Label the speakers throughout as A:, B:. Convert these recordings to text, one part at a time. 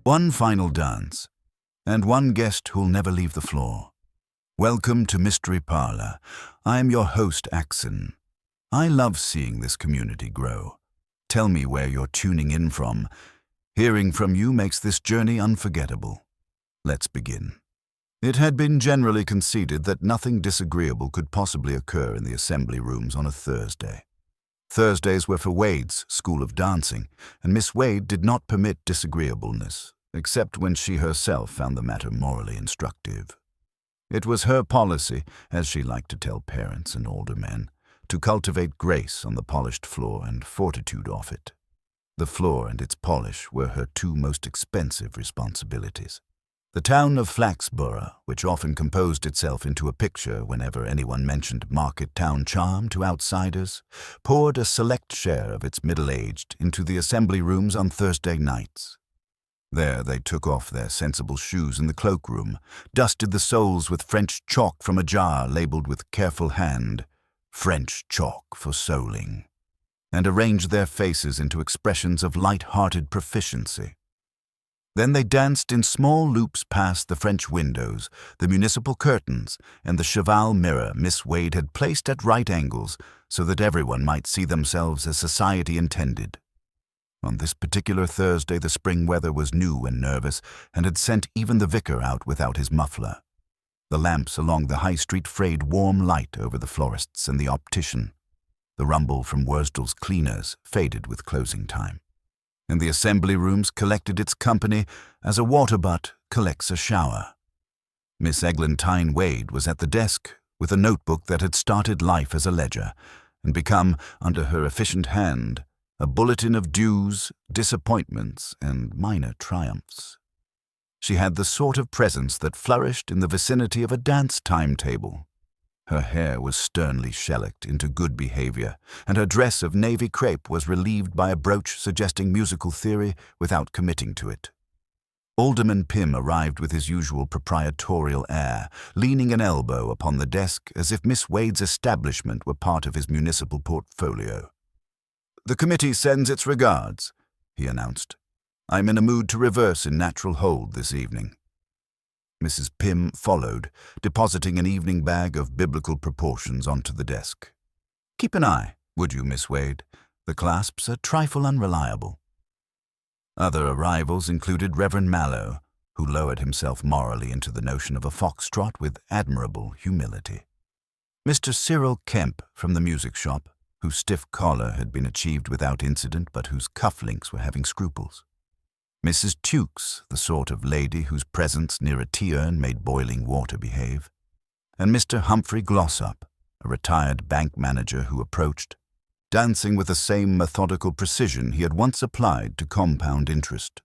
A: One final dance, and one guest who'll never leave the floor. Welcome to Mystery Parlour. I am your host, Axen. I love seeing this community grow. Tell me where you're tuning in from. Hearing from you makes this journey unforgettable. Let's begin. It had been generally conceded that nothing disagreeable could possibly occur in the assembly rooms on a Thursday. Thursdays were for Wade's School of Dancing, and Miss Wade did not permit disagreeableness, except when she herself found the matter morally instructive. It was her policy, as she liked to tell parents and older men, to cultivate grace on the polished floor and fortitude off it. The floor and its polish were her two most expensive responsibilities. The town of Flaxborough, which often composed itself into a picture whenever anyone mentioned market town charm to outsiders, poured a select share of its middle-aged into the assembly rooms on Thursday nights. There they took off their sensible shoes in the cloakroom, dusted the soles with French chalk from a jar labeled with careful hand, French chalk for soling, and arranged their faces into expressions of light-hearted proficiency. Then they danced in small loops past the French windows, the municipal curtains, and the cheval mirror Miss Wade had placed at right angles so that everyone might see themselves as society intended. On this particular Thursday the spring weather was new and nervous, and had sent even the vicar out without his muffler. The lamps along the high street frayed warm light over the florists and the optician. The rumble from Worsdale's cleaners faded with closing time, and the assembly rooms collected its company as a water butt collects a shower. Miss Eglantine Wade was at the desk with a notebook that had started life as a ledger and become, under her efficient hand, a bulletin of dues, disappointments, and minor triumphs. She had the sort of presence that flourished in the vicinity of a dance timetable. Her hair was sternly shellacked into good behavior, and her dress of navy crepe was relieved by a brooch suggesting musical theory without committing to it. Alderman Pym arrived with his usual proprietorial air, leaning an elbow upon the desk as if Miss Wade's establishment were part of his municipal portfolio. "The committee sends its regards," he announced. "I'm in a mood to reverse in natural hold this evening." Mrs. Pym followed, depositing an evening bag of biblical proportions onto the desk. "Keep an eye, would you, Miss Wade? The clasps are trifle unreliable." Other arrivals included Reverend Mallow, who lowered himself morally into the notion of a foxtrot with admirable humility. Mr. Cyril Kemp from the music shop, whose stiff collar had been achieved without incident but whose cufflinks were having scruples. Mrs. Tukes, the sort of lady whose presence near a tea-urn made boiling water behave, and Mr. Humphrey Glossop, a retired bank manager who approached, dancing with the same methodical precision he had once applied to compound interest.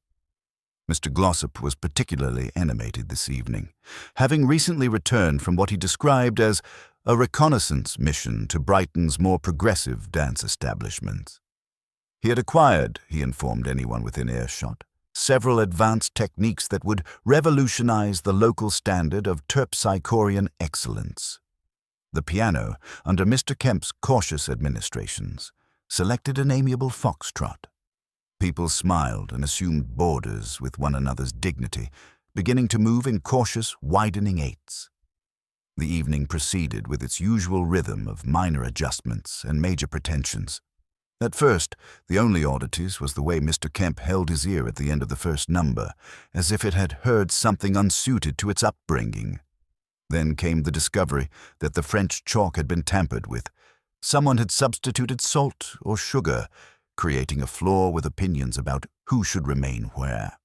A: Mr. Glossop was particularly animated this evening, having recently returned from what he described as a reconnaissance mission to Brighton's more progressive dance establishments. He had acquired, he informed anyone within earshot, several advanced techniques that would revolutionize the local standard of terpsichorean excellence. The piano, under Mr. Kemp's cautious administrations, selected an amiable foxtrot. People smiled and assumed borders with one another's dignity, beginning to move in cautious, widening eights. The evening proceeded with its usual rhythm of minor adjustments and major pretensions. At first, the only oddities was the way Mr. Kemp held his ear at the end of the first number, as if it had heard something unsuited to its upbringing. Then came the discovery that the French chalk had been tampered with. Someone had substituted salt or sugar, creating a floor with opinions about who should remain where.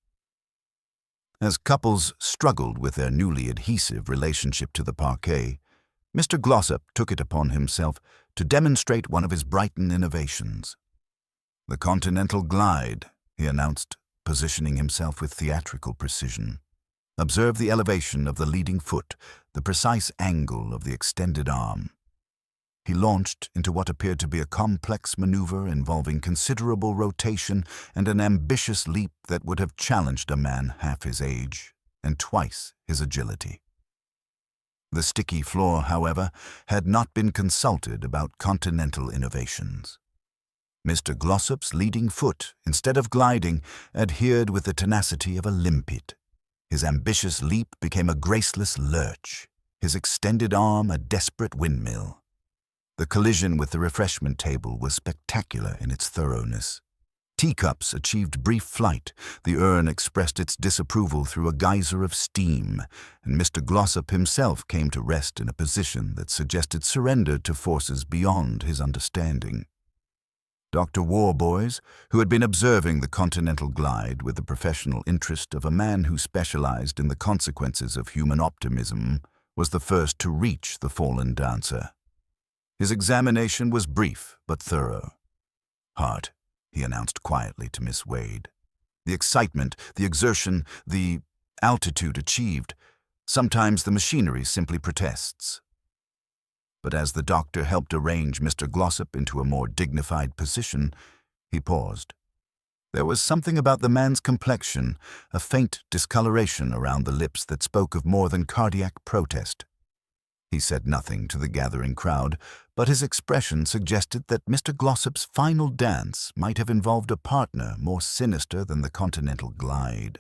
A: As couples struggled with their newly adhesive relationship to the parquet, Mr. Glossop took it upon himself to demonstrate one of his Brighton innovations. "The Continental Glide," he announced, positioning himself with theatrical precision. "Observe the elevation of the leading foot, the precise angle of the extended arm." He launched into what appeared to be a complex maneuver involving considerable rotation and an ambitious leap that would have challenged a man half his age and twice his agility. The sticky floor, however, had not been consulted about continental innovations. Mr. Glossop's leading foot, instead of gliding, adhered with the tenacity of a limpet. His ambitious leap became a graceless lurch, his extended arm a desperate windmill. The collision with the refreshment table was spectacular in its thoroughness. Teacups achieved brief flight, the urn expressed its disapproval through a geyser of steam, and Mr. Glossop himself came to rest in a position that suggested surrender to forces beyond his understanding. Dr. Warboys, who had been observing the continental glide with the professional interest of a man who specialized in the consequences of human optimism, was the first to reach the fallen dancer. His examination was brief but thorough. "Hard," he announced quietly to Miss Wade. "The excitement, the exertion, the altitude achieved. Sometimes the machinery simply protests." But as the doctor helped arrange Mr. Glossop into a more dignified position, he paused. There was something about the man's complexion, a faint discoloration around the lips that spoke of more than cardiac protest. He said nothing to the gathering crowd, but his expression suggested that Mr. Glossop's final dance might have involved a partner more sinister than the continental glide.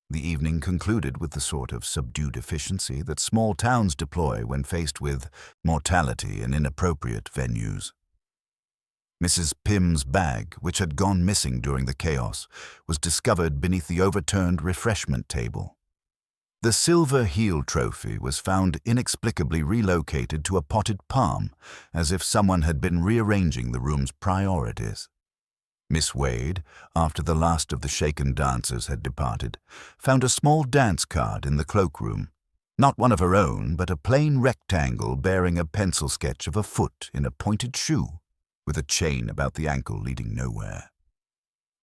A: The evening concluded with the sort of subdued efficiency that small towns deploy when faced with mortality in inappropriate venues. Mrs. Pym's bag, which had gone missing during the chaos, was discovered beneath the overturned refreshment table. The silver heel trophy was found inexplicably relocated to a potted palm, as if someone had been rearranging the room's priorities. Miss Wade, after the last of the shaken dancers had departed, found a small dance card in the cloakroom. Not one of her own, but a plain rectangle bearing a pencil sketch of a foot in a pointed shoe, with a chain about the ankle leading nowhere.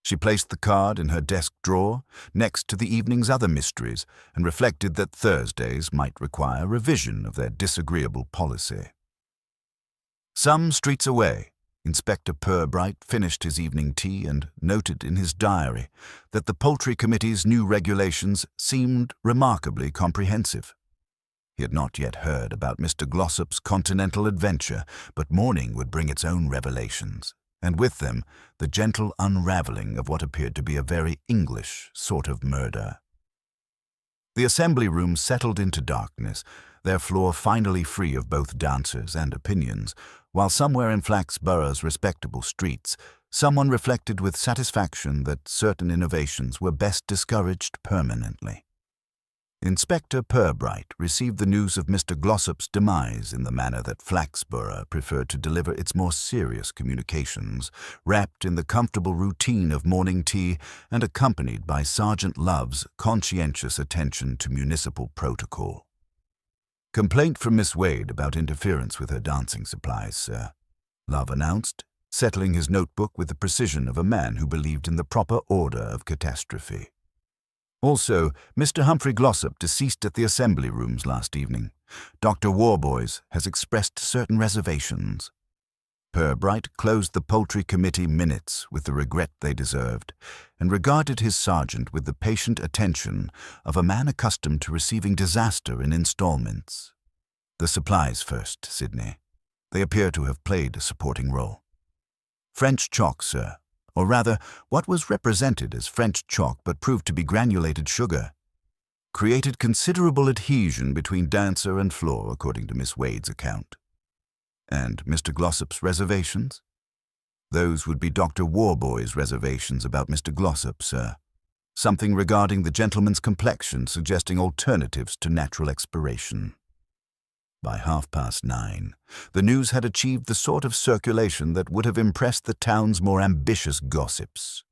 A: She placed the card in her desk drawer, next to the evening's other mysteries, and reflected that Thursdays might require revision of their disagreeable policy. Some streets away, Inspector Purbright finished his evening tea and noted in his diary that the Poultry Committee's new regulations seemed remarkably comprehensive. He had not yet heard about Mr. Glossop's continental adventure, but morning would bring its own revelations, and with them the gentle unraveling of what appeared to be a very English sort of murder. The assembly room settled into darkness, their floor finally free of both dancers and opinions, while somewhere in Flaxborough's respectable streets, someone reflected with satisfaction that certain innovations were best discouraged permanently. Inspector Purbright received the news of Mr. Glossop's demise in the manner that Flaxborough preferred to deliver its more serious communications, wrapped in the comfortable routine of morning tea and accompanied by Sergeant Love's conscientious attention to municipal protocol. "Complaint from Miss Wade about interference with her dancing supplies, sir," Love announced, settling his notebook with the precision of a man who believed in the proper order of catastrophe. "Also, Mr. Humphrey Glossop deceased at the assembly rooms last evening. Dr. Warboys has expressed certain reservations." Purbright closed the Poultry Committee minutes with the regret they deserved, and regarded his sergeant with the patient attention of a man accustomed to receiving disaster in installments. "The supplies first, Sidney. They appear to have played a supporting role." "French chalk, sir. Or rather, what was represented as French chalk but proved to be granulated sugar. Created considerable adhesion between dancer and floor, according to Miss Wade's account." "And Mr. Glossop's reservations?" "Those would be Dr. Warboys' reservations about Mr. Glossop, sir. Something regarding the gentleman's complexion suggesting alternatives to natural expiration." By 9:30, the news had achieved the sort of circulation that would have impressed the town's more ambitious gossips.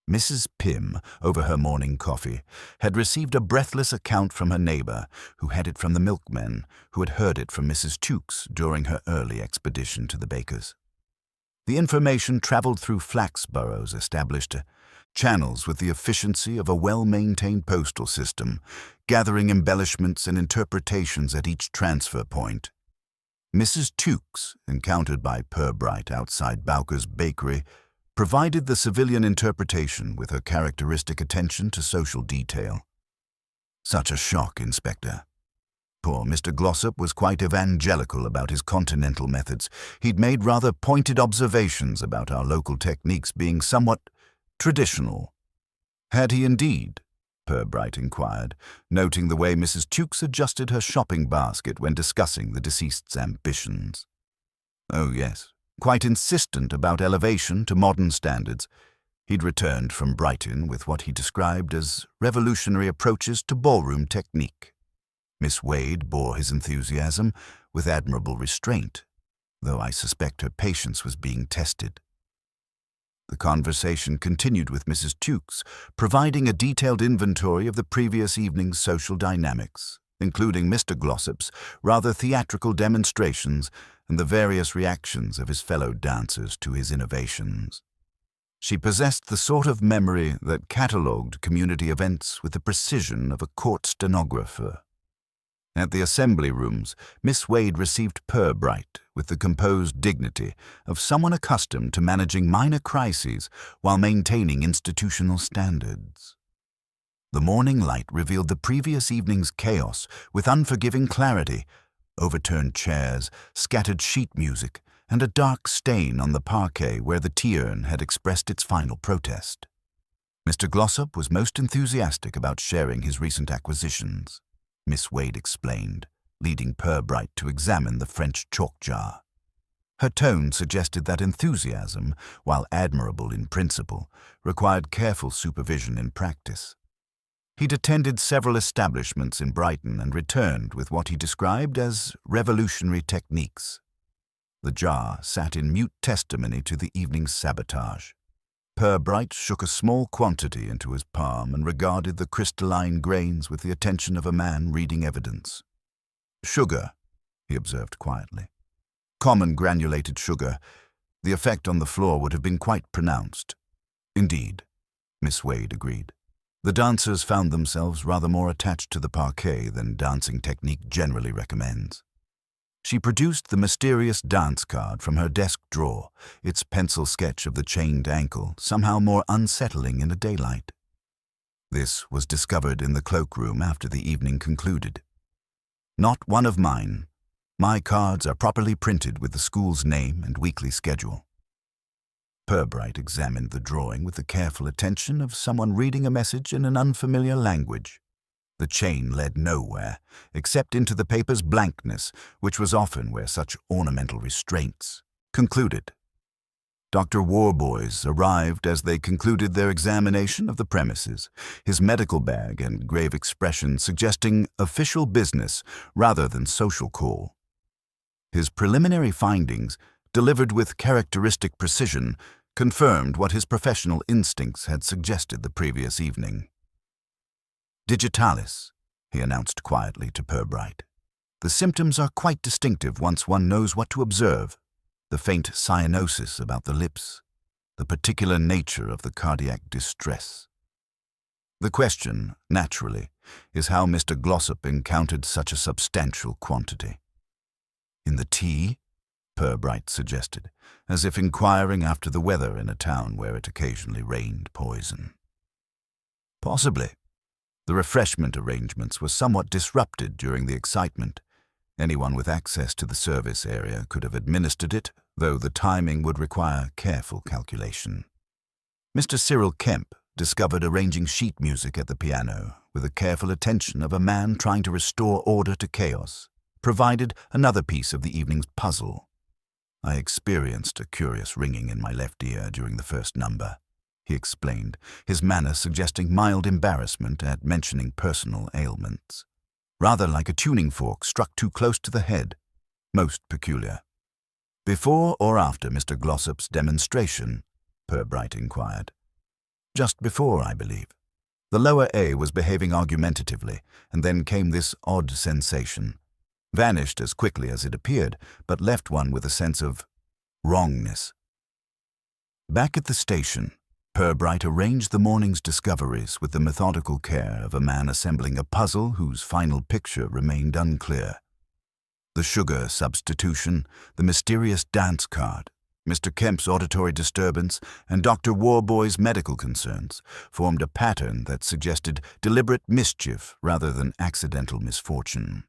A: Mrs. Pym, over her morning coffee, had received a breathless account from her neighbor, who had it from the milkmen, who had heard it from Mrs. Tukes during her early expedition to the baker's. The information traveled through Flaxborough's established channels with the efficiency of a well-maintained postal system, gathering embellishments and interpretations at each transfer point. Mrs. Tukes, encountered by Purbright outside Bowker's bakery, provided the civilian interpretation with her characteristic attention to social detail. "Such a shock, Inspector." Poor Mr. Glossop was quite evangelical about his continental methods. He'd made rather pointed observations about our local techniques being somewhat traditional. Had he indeed? Purbright inquired, noting the way Mrs. Tukes adjusted her shopping basket when discussing the deceased's ambitions. Oh yes, quite insistent about elevation to modern standards. He'd returned from Brighton with what he described as revolutionary approaches to ballroom technique. Miss Wade bore his enthusiasm with admirable restraint, though I suspect her patience was being tested. The conversation continued with Mrs. Tukes, providing a detailed inventory of the previous evening's social dynamics, including Mr. Glossop's rather theatrical demonstrations and the various reactions of his fellow dancers to his innovations. She possessed the sort of memory that catalogued community events with the precision of a court stenographer. At the assembly rooms, Miss Wade received Purbright with the composed dignity of someone accustomed to managing minor crises while maintaining institutional standards. The morning light revealed the previous evening's chaos with unforgiving clarity: overturned chairs, scattered sheet music, and a dark stain on the parquet where the tea urn had expressed its final protest. Mr. Glossop was most enthusiastic about sharing his recent acquisitions, Miss Wade explained, leading Purbright to examine the French chalk jar. Her tone suggested that enthusiasm, while admirable in principle, required careful supervision in practice. He'd attended several establishments in Brighton and returned with what he described as revolutionary techniques. The jar sat in mute testimony to the evening's sabotage. Purbright shook a small quantity into his palm and regarded the crystalline grains with the attention of a man reading evidence. "Sugar," he observed quietly. "Common granulated sugar. The effect on the floor would have been quite pronounced." "Indeed," Miss Wade agreed. The dancers found themselves rather more attached to the parquet than dancing technique generally recommends. She produced the mysterious dance card from her desk drawer, its pencil sketch of the chained ankle somehow more unsettling in the daylight. This was discovered in the cloakroom after the evening concluded. "Not one of mine. My cards are properly printed with the school's name and weekly schedule." Purbright examined the drawing with the careful attention of someone reading a message in an unfamiliar language. The chain led nowhere, except into the paper's blankness, which was often where such ornamental restraints concluded. Dr. Warboys arrived as they concluded their examination of the premises, his medical bag and grave expression suggesting official business rather than social call. His preliminary findings, delivered with characteristic precision, confirmed what his professional instincts had suggested the previous evening. "Digitalis," he announced quietly to Purbright. "The symptoms are quite distinctive once one knows what to observe. The faint cyanosis about the lips, the particular nature of the cardiac distress. The question, naturally, is how Mr. Glossop encountered such a substantial quantity." "In the tea?" Purbright suggested, as if inquiring after the weather in a town where it occasionally rained poison. "Possibly. The refreshment arrangements were somewhat disrupted during the excitement. Anyone with access to the service area could have administered it, though the timing would require careful calculation." Mr. Cyril Kemp discovered arranging sheet music at the piano with the careful attention of a man trying to restore order to chaos, provided another piece of the evening's puzzle. "I experienced a curious ringing in my left ear during the first number," he explained, his manner suggesting mild embarrassment at mentioning personal ailments. "Rather like a tuning fork struck too close to the head. Most peculiar." "Before or after Mr. Glossop's demonstration?" Purbright inquired. "Just before, I believe. The lower A was behaving argumentatively, and then came this odd sensation. Vanished as quickly as it appeared, but left one with a sense of wrongness." Back at the station, Purbright arranged the morning's discoveries with the methodical care of a man assembling a puzzle whose final picture remained unclear. The sugar substitution, the mysterious dance card, Mr. Kemp's auditory disturbance, and Dr. Warboy's medical concerns formed a pattern that suggested deliberate mischief rather than accidental misfortune.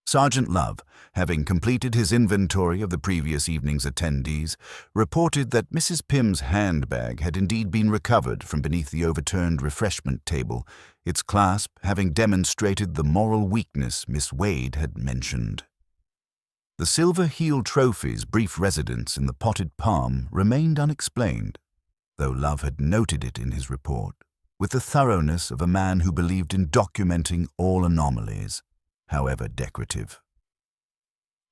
A: Sergeant Love, having completed his inventory of the previous evening's attendees, reported that Mrs. Pym's handbag had indeed been recovered from beneath the overturned refreshment table, its clasp having demonstrated the moral weakness Miss Wade had mentioned. The Silver Heel trophy's brief residence in the potted palm remained unexplained, though Love had noted it in his report, with the thoroughness of a man who believed in documenting all anomalies, however decorative.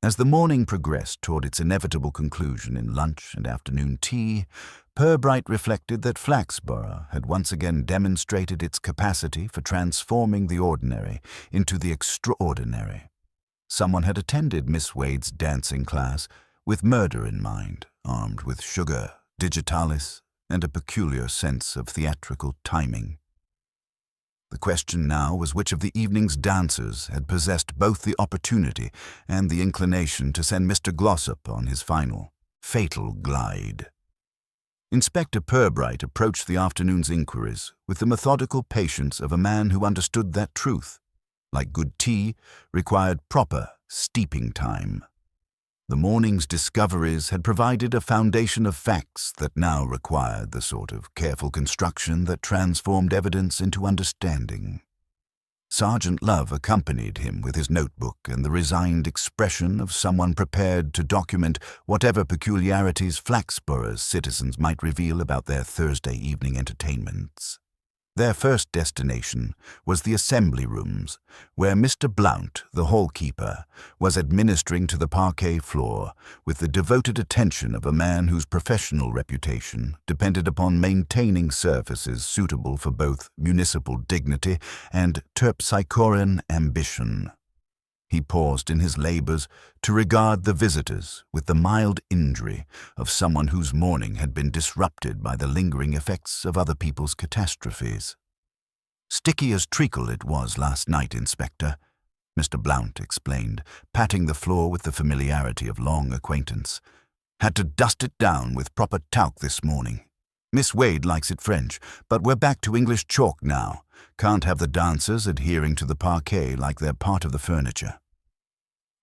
A: As the morning progressed toward its inevitable conclusion in lunch and afternoon tea, Purbright reflected that Flaxborough had once again demonstrated its capacity for transforming the ordinary into the extraordinary. Someone had attended Miss Wade's dancing class with murder in mind, armed with sugar, digitalis, and a peculiar sense of theatrical timing. The question now was which of the evening's dancers had possessed both the opportunity and the inclination to send Mr. Glossop on his final, fatal glide. Inspector Purbright approached the afternoon's inquiries with the methodical patience of a man who understood that truth, like good tea, required proper steeping time. The morning's discoveries had provided a foundation of facts that now required the sort of careful construction that transformed evidence into understanding. Sergeant Love accompanied him with his notebook and the resigned expression of someone prepared to document whatever peculiarities Flaxborough's citizens might reveal about their Thursday evening entertainments. Their first destination was the assembly rooms, where Mr. Blount, the hall-keeper, was administering to the parquet floor with the devoted attention of a man whose professional reputation depended upon maintaining surfaces suitable for both municipal dignity and terpsichorean ambition. He paused in his labors to regard the visitors with the mild injury of someone whose morning had been disrupted by the lingering effects of other people's catastrophes. "Sticky as treacle it was last night, Inspector," Mr. Blount explained, patting the floor with the familiarity of long acquaintance. "Had to dust it down with proper talc this morning. Miss Wade likes it French, but we're back to English chalk now. Can't have the dancers adhering to the parquet like they're part of the furniture."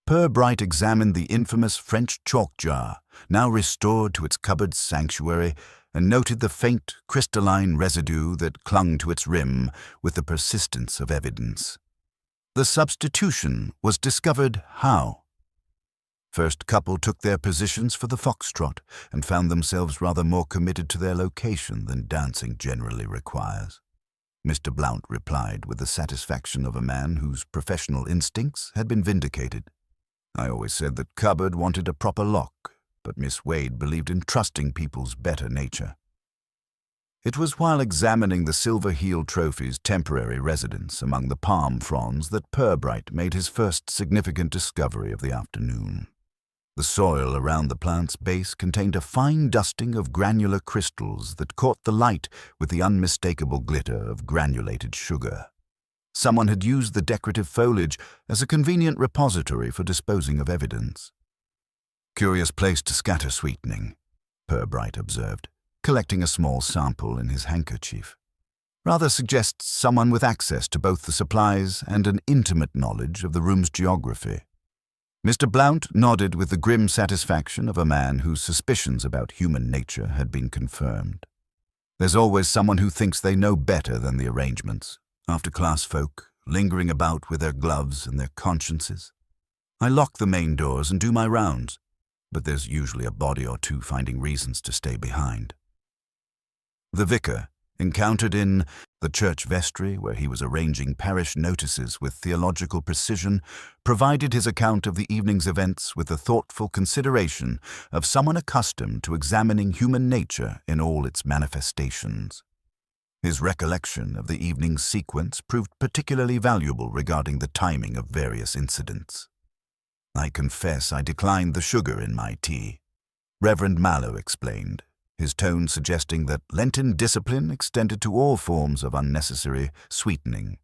A: Purbright examined the infamous French chalk jar, now restored to its cupboard sanctuary, and noted the faint, crystalline residue that clung to its rim with the persistence of evidence. The substitution was discovered how? First couple took their positions for the foxtrot and found themselves rather more committed to their location than dancing generally requires. Mr. Blount replied with the satisfaction of a man whose professional instincts had been vindicated. "I always said that cupboard wanted a proper lock, but Miss Wade believed in trusting people's better nature." It was while examining the Silver Heel trophy's temporary residence among the palm fronds that Purbright made his first significant discovery of the afternoon. The soil around the plant's base contained a fine dusting of granular crystals that caught the light with the unmistakable glitter of granulated sugar. Someone had used the decorative foliage as a convenient repository for disposing of evidence. "Curious place to scatter sweetening," Purbright observed, collecting a small sample in his handkerchief. "Rather suggests someone with access to both the supplies and an intimate knowledge of the room's geography." Mr. Blount nodded with the grim satisfaction of a man whose suspicions about human nature had been confirmed. "There's always someone who thinks they know better than the arrangements. After-class folk, lingering about with their gloves and their consciences. I lock the main doors and do my rounds, but there's usually a body or two finding reasons to stay behind." The vicar, encountered in the church vestry where he was arranging parish notices with theological precision, provided his account of the evening's events with the thoughtful consideration of someone accustomed to examining human nature in all its manifestations. His recollection of the evening's sequence proved particularly valuable regarding the timing of various incidents. "I confess I declined the sugar in my tea," Reverend Mallow explained, his tone suggesting that Lenten discipline extended to all forms of unnecessary sweetening.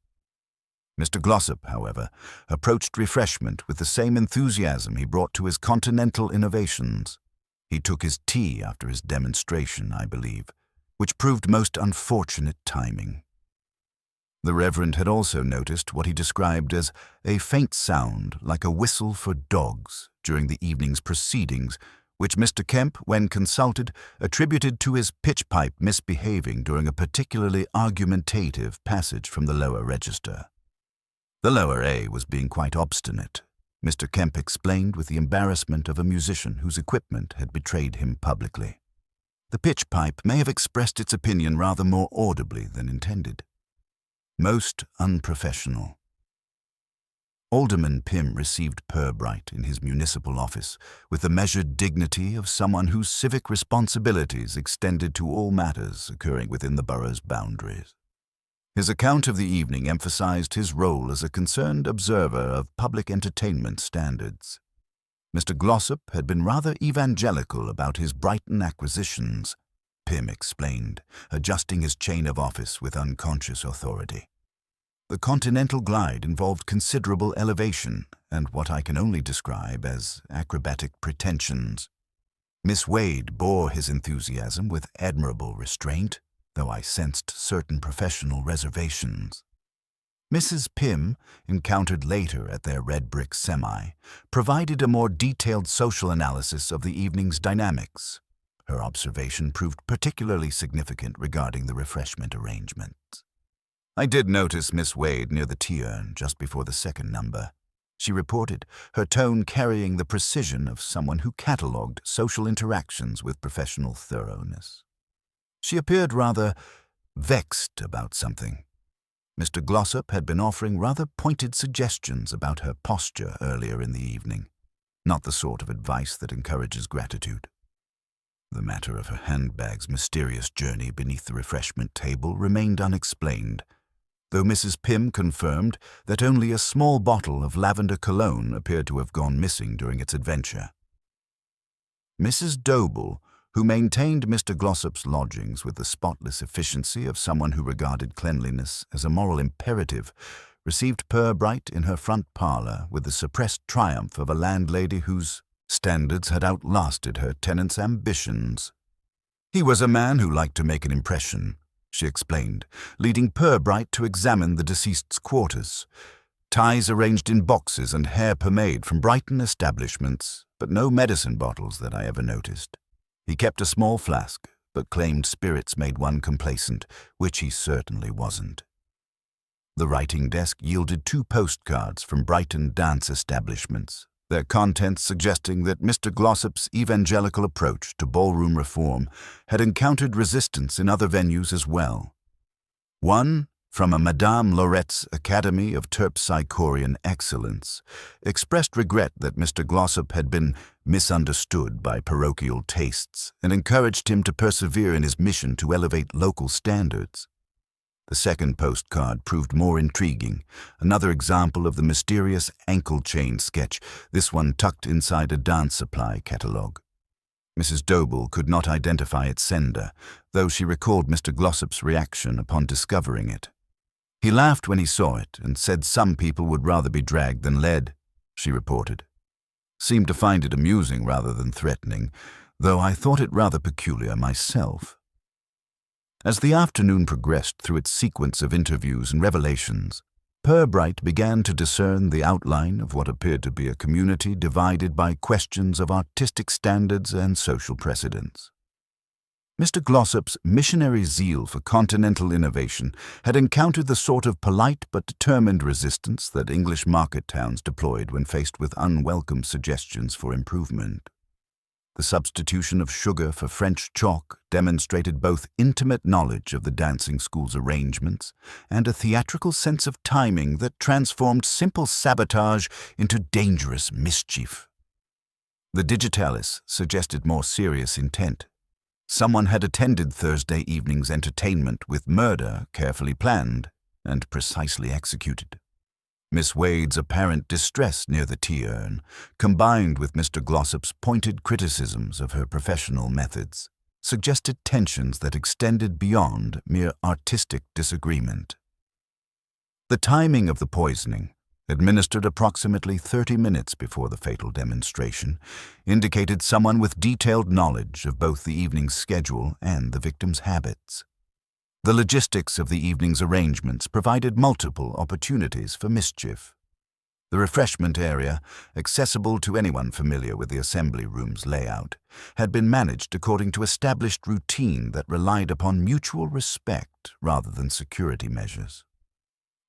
A: Mr. Glossop, however, approached refreshment with the same enthusiasm he brought to his continental innovations. He took his tea after his demonstration, I believe, which proved most unfortunate timing. The Reverend had also noticed what he described as a faint sound like a whistle for dogs during the evening's proceedings, which Mr. Kemp, when consulted, attributed to his pitch pipe misbehaving during a particularly argumentative passage from the lower register. The lower A was being quite obstinate, Mr. Kemp explained with the embarrassment of a musician whose equipment had betrayed him publicly. The pitch pipe may have expressed its opinion rather more audibly than intended. Most unprofessional. Alderman Pym received Purbright in his municipal office with the measured dignity of someone whose civic responsibilities extended to all matters occurring within the borough's boundaries. His account of the evening emphasized his role as a concerned observer of public entertainment standards. Mr. Glossop had been rather evangelical about his Brighton acquisitions, Pym explained, adjusting his chain of office with unconscious authority. The Continental glide involved considerable elevation and what I can only describe as acrobatic pretensions. Miss Wade bore his enthusiasm with admirable restraint, though I sensed certain professional reservations. Mrs. Pym, encountered later at their red brick semi, provided a more detailed social analysis of the evening's dynamics. Her observation proved particularly significant regarding the refreshment arrangements. I did notice Miss Wade near the tea urn just before the second number, she reported, her tone carrying the precision of someone who catalogued social interactions with professional thoroughness. She appeared rather vexed about something. Mr. Glossop had been offering rather pointed suggestions about her posture earlier in the evening, not the sort of advice that encourages gratitude. The matter of her handbag's mysterious journey beneath the refreshment table remained unexplained, though Mrs. Pym confirmed that only a small bottle of lavender cologne appeared to have gone missing during its adventure. Mrs. Doble, who maintained Mr. Glossop's lodgings with the spotless efficiency of someone who regarded cleanliness as a moral imperative, received Purbright in her front parlour with the suppressed triumph of a landlady whose standards had outlasted her tenant's ambitions. He was a man who liked to make an impression, she explained, leading Purbright to examine the deceased's quarters. Ties arranged in boxes and hair pomade from Brighton establishments, but no medicine bottles that I ever noticed. He kept a small flask, but claimed spirits made one complacent, which he certainly wasn't. The writing desk yielded 2 postcards from Brighton dance establishments, their contents suggesting that Mr. Glossop's evangelical approach to ballroom reform had encountered resistance in other venues as well. One, from a Madame Laurette's Academy of Terpsichorean Excellence, expressed regret that Mr. Glossop had been misunderstood by parochial tastes and encouraged him to persevere in his mission to elevate local standards. The second postcard proved more intriguing, another example of the mysterious ankle chain sketch, this one tucked inside a dance supply catalogue. Mrs. Doble could not identify its sender, though she recalled Mr. Glossop's reaction upon discovering it. He laughed when he saw it and said some people would rather be dragged than led, she reported. Seemed to find it amusing rather than threatening, though I thought it rather peculiar myself. As the afternoon progressed through its sequence of interviews and revelations, Purbright began to discern the outline of what appeared to be a community divided by questions of artistic standards and social precedents. Mr. Glossop's missionary zeal for continental innovation had encountered the sort of polite but determined resistance that English market towns deployed when faced with unwelcome suggestions for improvement. The substitution of sugar for French chalk demonstrated both intimate knowledge of the dancing school's arrangements and a theatrical sense of timing that transformed simple sabotage into dangerous mischief. The digitalis suggested more serious intent. Someone had attended Thursday evening's entertainment with murder carefully planned and precisely executed. Miss Wade's apparent distress near the tea urn, combined with Mr. Glossop's pointed criticisms of her professional methods, suggested tensions that extended beyond mere artistic disagreement. The timing of the poisoning, administered approximately 30 minutes before the fatal demonstration, indicated someone with detailed knowledge of both the evening's schedule and the victim's habits. The logistics of the evening's arrangements provided multiple opportunities for mischief. The refreshment area, accessible to anyone familiar with the assembly room's layout, had been managed according to established routine that relied upon mutual respect rather than security measures.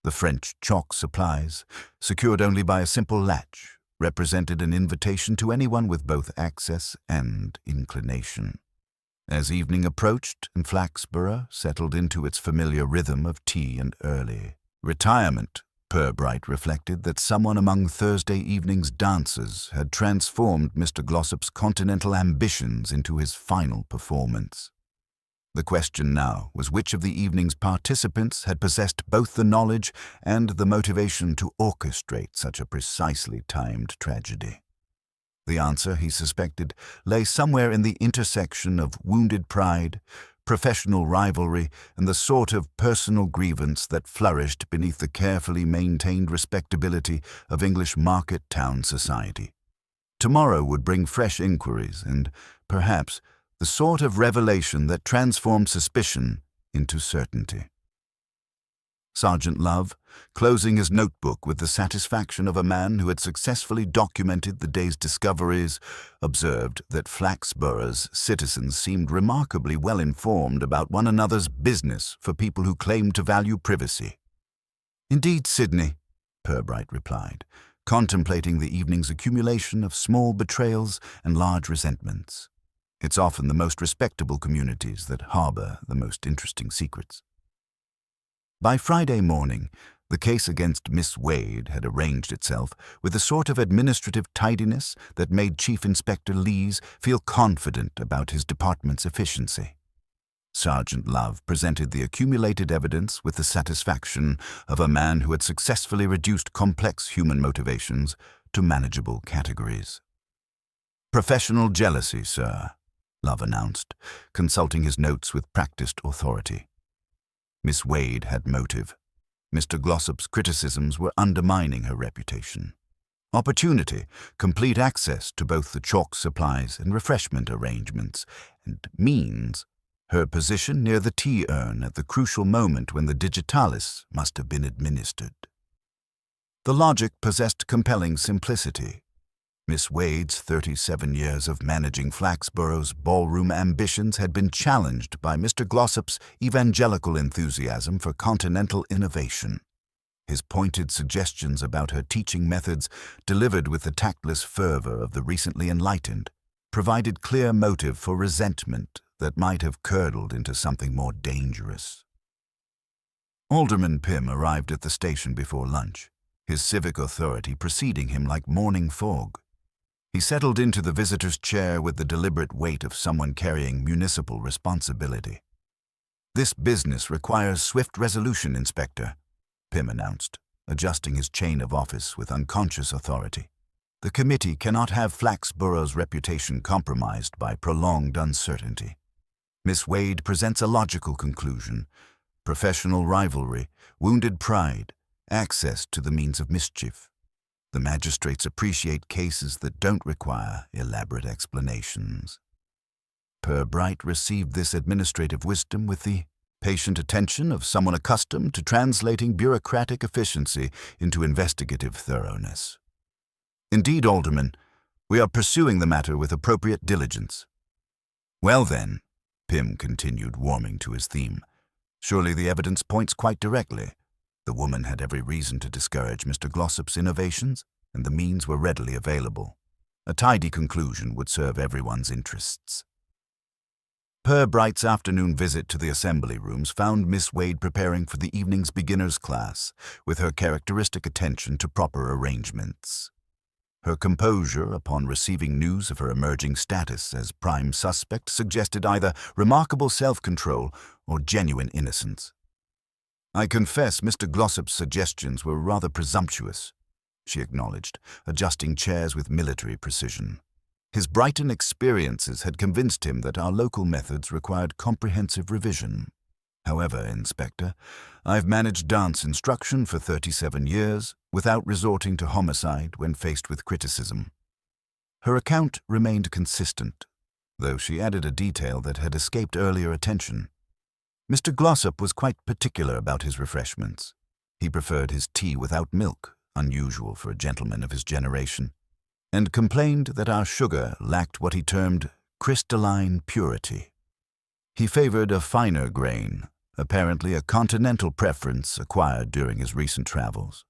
A: The French chalk supplies, secured only by a simple latch, represented an invitation to anyone with both access and inclination. As evening approached and Flaxborough settled into its familiar rhythm of tea and early retirement, Purbright reflected that someone among Thursday evening's dancers had transformed Mr. Glossop's continental ambitions into his final performance. The question now was which of the evening's participants had possessed both the knowledge and the motivation to orchestrate such a precisely timed tragedy. The answer, he suspected, lay somewhere in the intersection of wounded pride, professional rivalry, and the sort of personal grievance that flourished beneath the carefully maintained respectability of English market town society. Tomorrow would bring fresh inquiries and, perhaps, the sort of revelation that transformed suspicion into certainty. Sergeant Love, closing his notebook with the satisfaction of a man who had successfully documented the day's discoveries, observed that Flaxborough's citizens seemed remarkably well informed about one another's business for people who claimed to value privacy. "Indeed, Sidney," Purbright replied, contemplating the evening's accumulation of small betrayals and large resentments. "It's often the most respectable communities that harbor the most interesting secrets." By Friday morning, the case against Miss Wade had arranged itself with a sort of administrative tidiness that made Chief Inspector Lees feel confident about his department's efficiency. Sergeant Love presented the accumulated evidence with the satisfaction of a man who had successfully reduced complex human motivations to manageable categories. "Professional jealousy, sir," Love announced, consulting his notes with practiced authority. Miss Wade had motive. Mr. Glossop's criticisms were undermining her reputation. Opportunity, complete access to both the chalk supplies and refreshment arrangements, and means, her position near the tea urn at the crucial moment when the digitalis must have been administered. The logic possessed compelling simplicity. Miss Wade's 37 years of managing Flaxborough's ballroom ambitions had been challenged by Mr. Glossop's evangelical enthusiasm for continental innovation. His pointed suggestions about her teaching methods, delivered with the tactless fervor of the recently enlightened, provided clear motive for resentment that might have curdled into something more dangerous. Alderman Pym arrived at the station before lunch, his civic authority preceding him like morning fog. He settled into the visitor's chair with the deliberate weight of someone carrying municipal responsibility. "This business requires swift resolution, Inspector," Pym announced, adjusting his chain of office with unconscious authority. "The committee cannot have Flaxborough's reputation compromised by prolonged uncertainty. Miss Wade presents a logical conclusion: professional rivalry, wounded pride, access to the means of mischief. The magistrates appreciate cases that don't require elaborate explanations." Purbright received this administrative wisdom with the patient attention of someone accustomed to translating bureaucratic efficiency into investigative thoroughness. "Indeed, Alderman, we are pursuing the matter with appropriate diligence." "Well then," Pym continued, warming to his theme, "surely the evidence points quite directly. The woman had every reason to discourage Mr. Glossop's innovations, and the means were readily available. A tidy conclusion would serve everyone's interests." Purbright's afternoon visit to the assembly rooms found Miss Wade preparing for the evening's beginners' class, with her characteristic attention to proper arrangements. Her composure upon receiving news of her emerging status as prime suspect suggested either remarkable self-control or genuine innocence. "I confess Mr. Glossop's suggestions were rather presumptuous," she acknowledged, adjusting chairs with military precision. His Brighton experiences had convinced him that our local methods required comprehensive revision. "However, Inspector, I've managed dance instruction for 37 years without resorting to homicide when faced with criticism." Her account remained consistent, though she added a detail that had escaped earlier attention. Mr. Glossop was quite particular about his refreshments. He preferred his tea without milk, unusual for a gentleman of his generation, and complained that our sugar lacked what he termed crystalline purity. He favored a finer grain, apparently a continental preference acquired during his recent travels.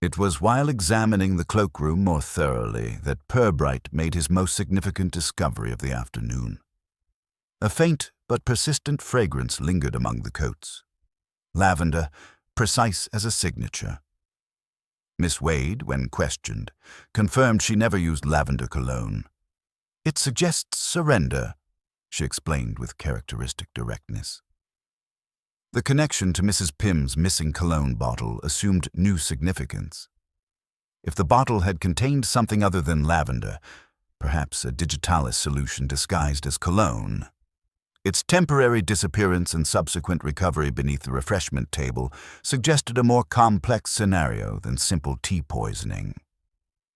A: It was while examining the cloakroom more thoroughly that Purbright made his most significant discovery of the afternoon. A faint but persistent fragrance lingered among the coats. Lavender, precise as a signature. Miss Wade, when questioned, confirmed she never used lavender cologne. "It suggests surrender," she explained with characteristic directness. The connection to Mrs. Pym's missing cologne bottle assumed new significance. If the bottle had contained something other than lavender, perhaps a digitalis solution disguised as cologne, its temporary disappearance and subsequent recovery beneath the refreshment table suggested a more complex scenario than simple tea poisoning.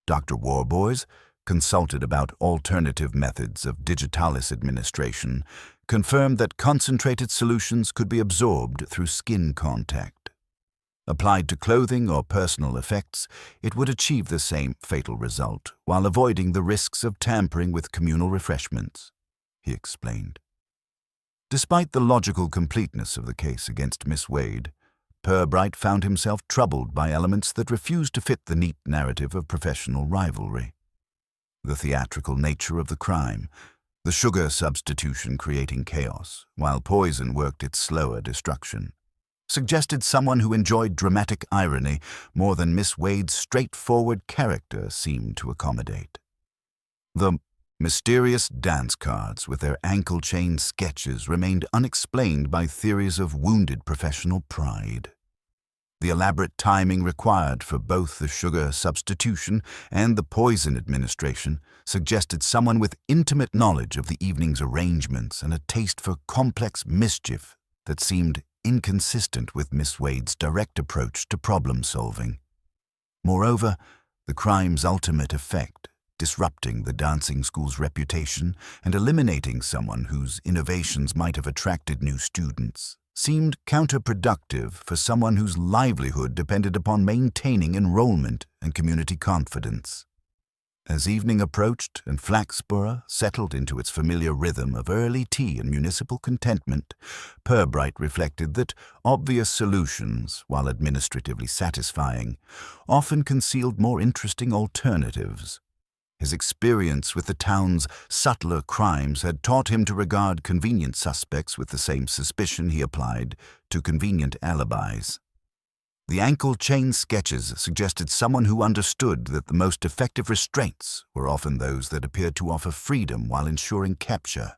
A: Dr. Warboys, consulted about alternative methods of digitalis administration, confirmed that concentrated solutions could be absorbed through skin contact. Applied to clothing or personal effects, it would achieve the same fatal result while avoiding the risks of tampering with communal refreshments, he explained. Despite the logical completeness of the case against Miss Wade, Purbright found himself troubled by elements that refused to fit the neat narrative of professional rivalry. The theatrical nature of the crime, the sugar substitution creating chaos, while poison worked its slower destruction, suggested someone who enjoyed dramatic irony more than Miss Wade's straightforward character seemed to accommodate. The mysterious dance cards with their ankle-chain sketches remained unexplained by theories of wounded professional pride. The elaborate timing required for both the sugar substitution and the poison administration suggested someone with intimate knowledge of the evening's arrangements and a taste for complex mischief that seemed inconsistent with Miss Wade's direct approach to problem-solving. Moreover, the crime's ultimate effect, disrupting the dancing school's reputation and eliminating someone whose innovations might have attracted new students, seemed counterproductive for someone whose livelihood depended upon maintaining enrollment and community confidence. As evening approached and Flaxborough settled into its familiar rhythm of early tea and municipal contentment, Purbright reflected that obvious solutions, while administratively satisfying, often concealed more interesting alternatives. His experience with the town's subtler crimes had taught him to regard convenient suspects with the same suspicion he applied to convenient alibis. The ankle-chain sketches suggested someone who understood that the most effective restraints were often those that appeared to offer freedom while ensuring capture.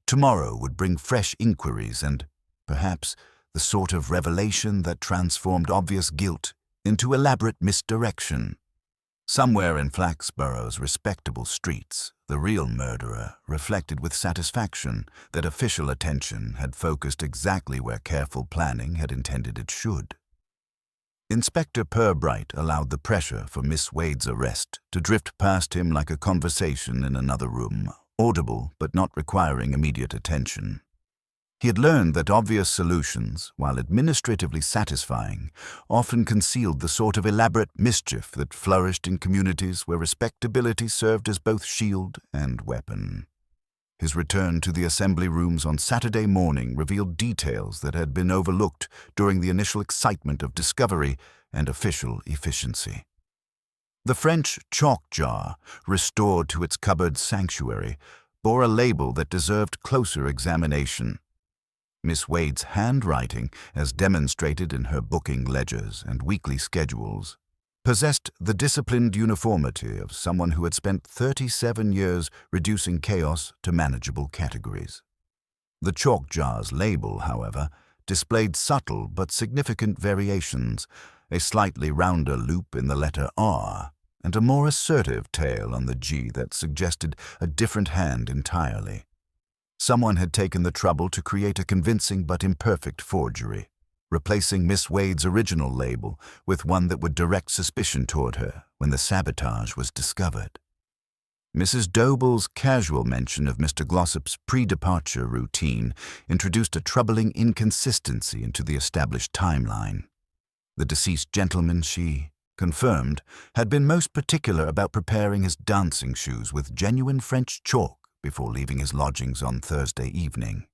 A: Tomorrow would bring fresh inquiries and, perhaps, the sort of revelation that transformed obvious guilt into elaborate misdirection. Somewhere in Flaxborough's respectable streets, the real murderer reflected with satisfaction that official attention had focused exactly where careful planning had intended it should. Inspector Purbright allowed the pressure for Miss Wade's arrest to drift past him like a conversation in another room, audible but not requiring immediate attention. He had learned that obvious solutions, while administratively satisfying, often concealed the sort of elaborate mischief that flourished in communities where respectability served as both shield and weapon. His return to the assembly rooms on Saturday morning revealed details that had been overlooked during the initial excitement of discovery and official efficiency. The French chalk jar, restored to its cupboard sanctuary, bore a label that deserved closer examination. Miss Wade's handwriting, as demonstrated in her booking ledgers and weekly schedules, possessed the disciplined uniformity of someone who had spent 37 years reducing chaos to manageable categories. The chalk jar's label, however, displayed subtle but significant variations, a slightly rounder loop in the letter R, and a more assertive tail on the G that suggested a different hand entirely. Someone had taken the trouble to create a convincing but imperfect forgery, replacing Miss Wade's original label with one that would direct suspicion toward her when the sabotage was discovered. Mrs. Dobell's casual mention of Mr. Glossop's pre-departure routine introduced a troubling inconsistency into the established timeline. The deceased gentleman, she confirmed, had been most particular about preparing his dancing shoes with genuine French chalk before leaving his lodgings on Thursday evening.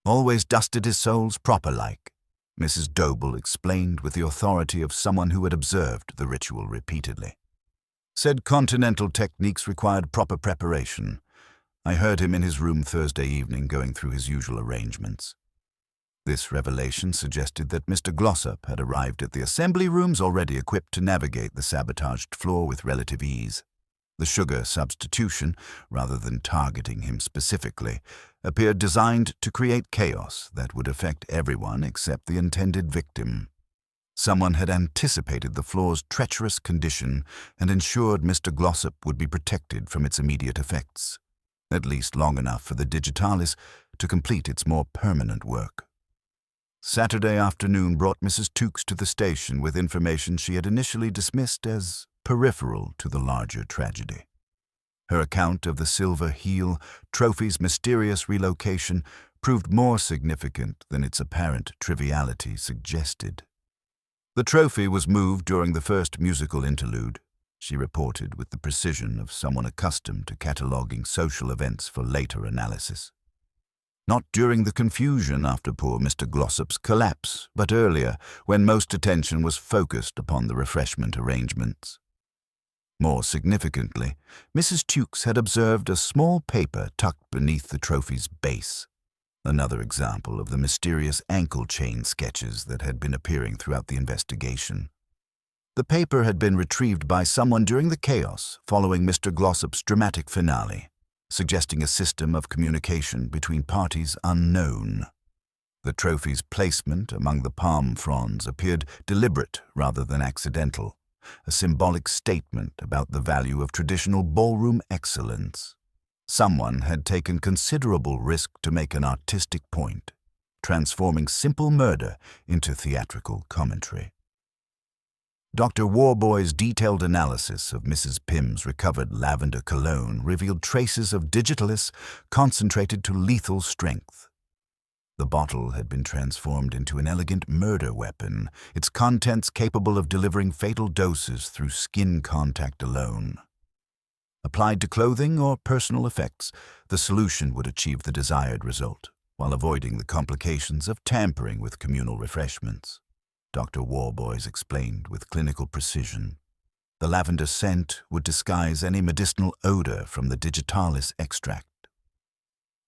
A: Always dusted his soles proper-like, Mrs. Dobell explained with the authority of someone who had observed the ritual repeatedly. Said continental techniques required proper preparation. I heard him in his room Thursday evening going through his usual arrangements. This revelation suggested that Mr. Glossop had arrived at the assembly rooms already equipped to navigate the sabotaged floor with relative ease. The sugar substitution, rather than targeting him specifically, appeared designed to create chaos that would affect everyone except the intended victim. Someone had anticipated the floor's treacherous condition and ensured Mr. Glossop would be protected from its immediate effects, at least long enough for the digitalis to complete its more permanent work. Saturday afternoon brought Mrs. Tukes to the station with information she had initially dismissed as peripheral to the larger tragedy. Her account of the Silver Heel trophy's mysterious relocation proved more significant than its apparent triviality suggested. The trophy was moved during the first musical interlude, she reported with the precision of someone accustomed to cataloguing social events for later analysis. Not during the confusion after poor Mr. Glossop's collapse, but earlier, when most attention was focused upon the refreshment arrangements. More significantly, Mrs. Tukes had observed a small paper tucked beneath the trophy's base, another example of the mysterious ankle chain sketches that had been appearing throughout the investigation. The paper had been retrieved by someone during the chaos following Mr. Glossop's dramatic finale, suggesting a system of communication between parties unknown. The trophy's placement among the palm fronds appeared deliberate rather than accidental, a symbolic statement about the value of traditional ballroom excellence. Someone had taken considerable risk to make an artistic point, transforming simple murder into theatrical commentary. Dr. Warboy's detailed analysis of Mrs. Pym's recovered lavender cologne revealed traces of digitalis concentrated to lethal strength. The bottle had been transformed into an elegant murder weapon, its contents capable of delivering fatal doses through skin contact alone. Applied to clothing or personal effects, the solution would achieve the desired result, while avoiding the complications of tampering with communal refreshments. Dr. Warboys explained with clinical precision. The lavender scent would disguise any medicinal odor from the digitalis extract.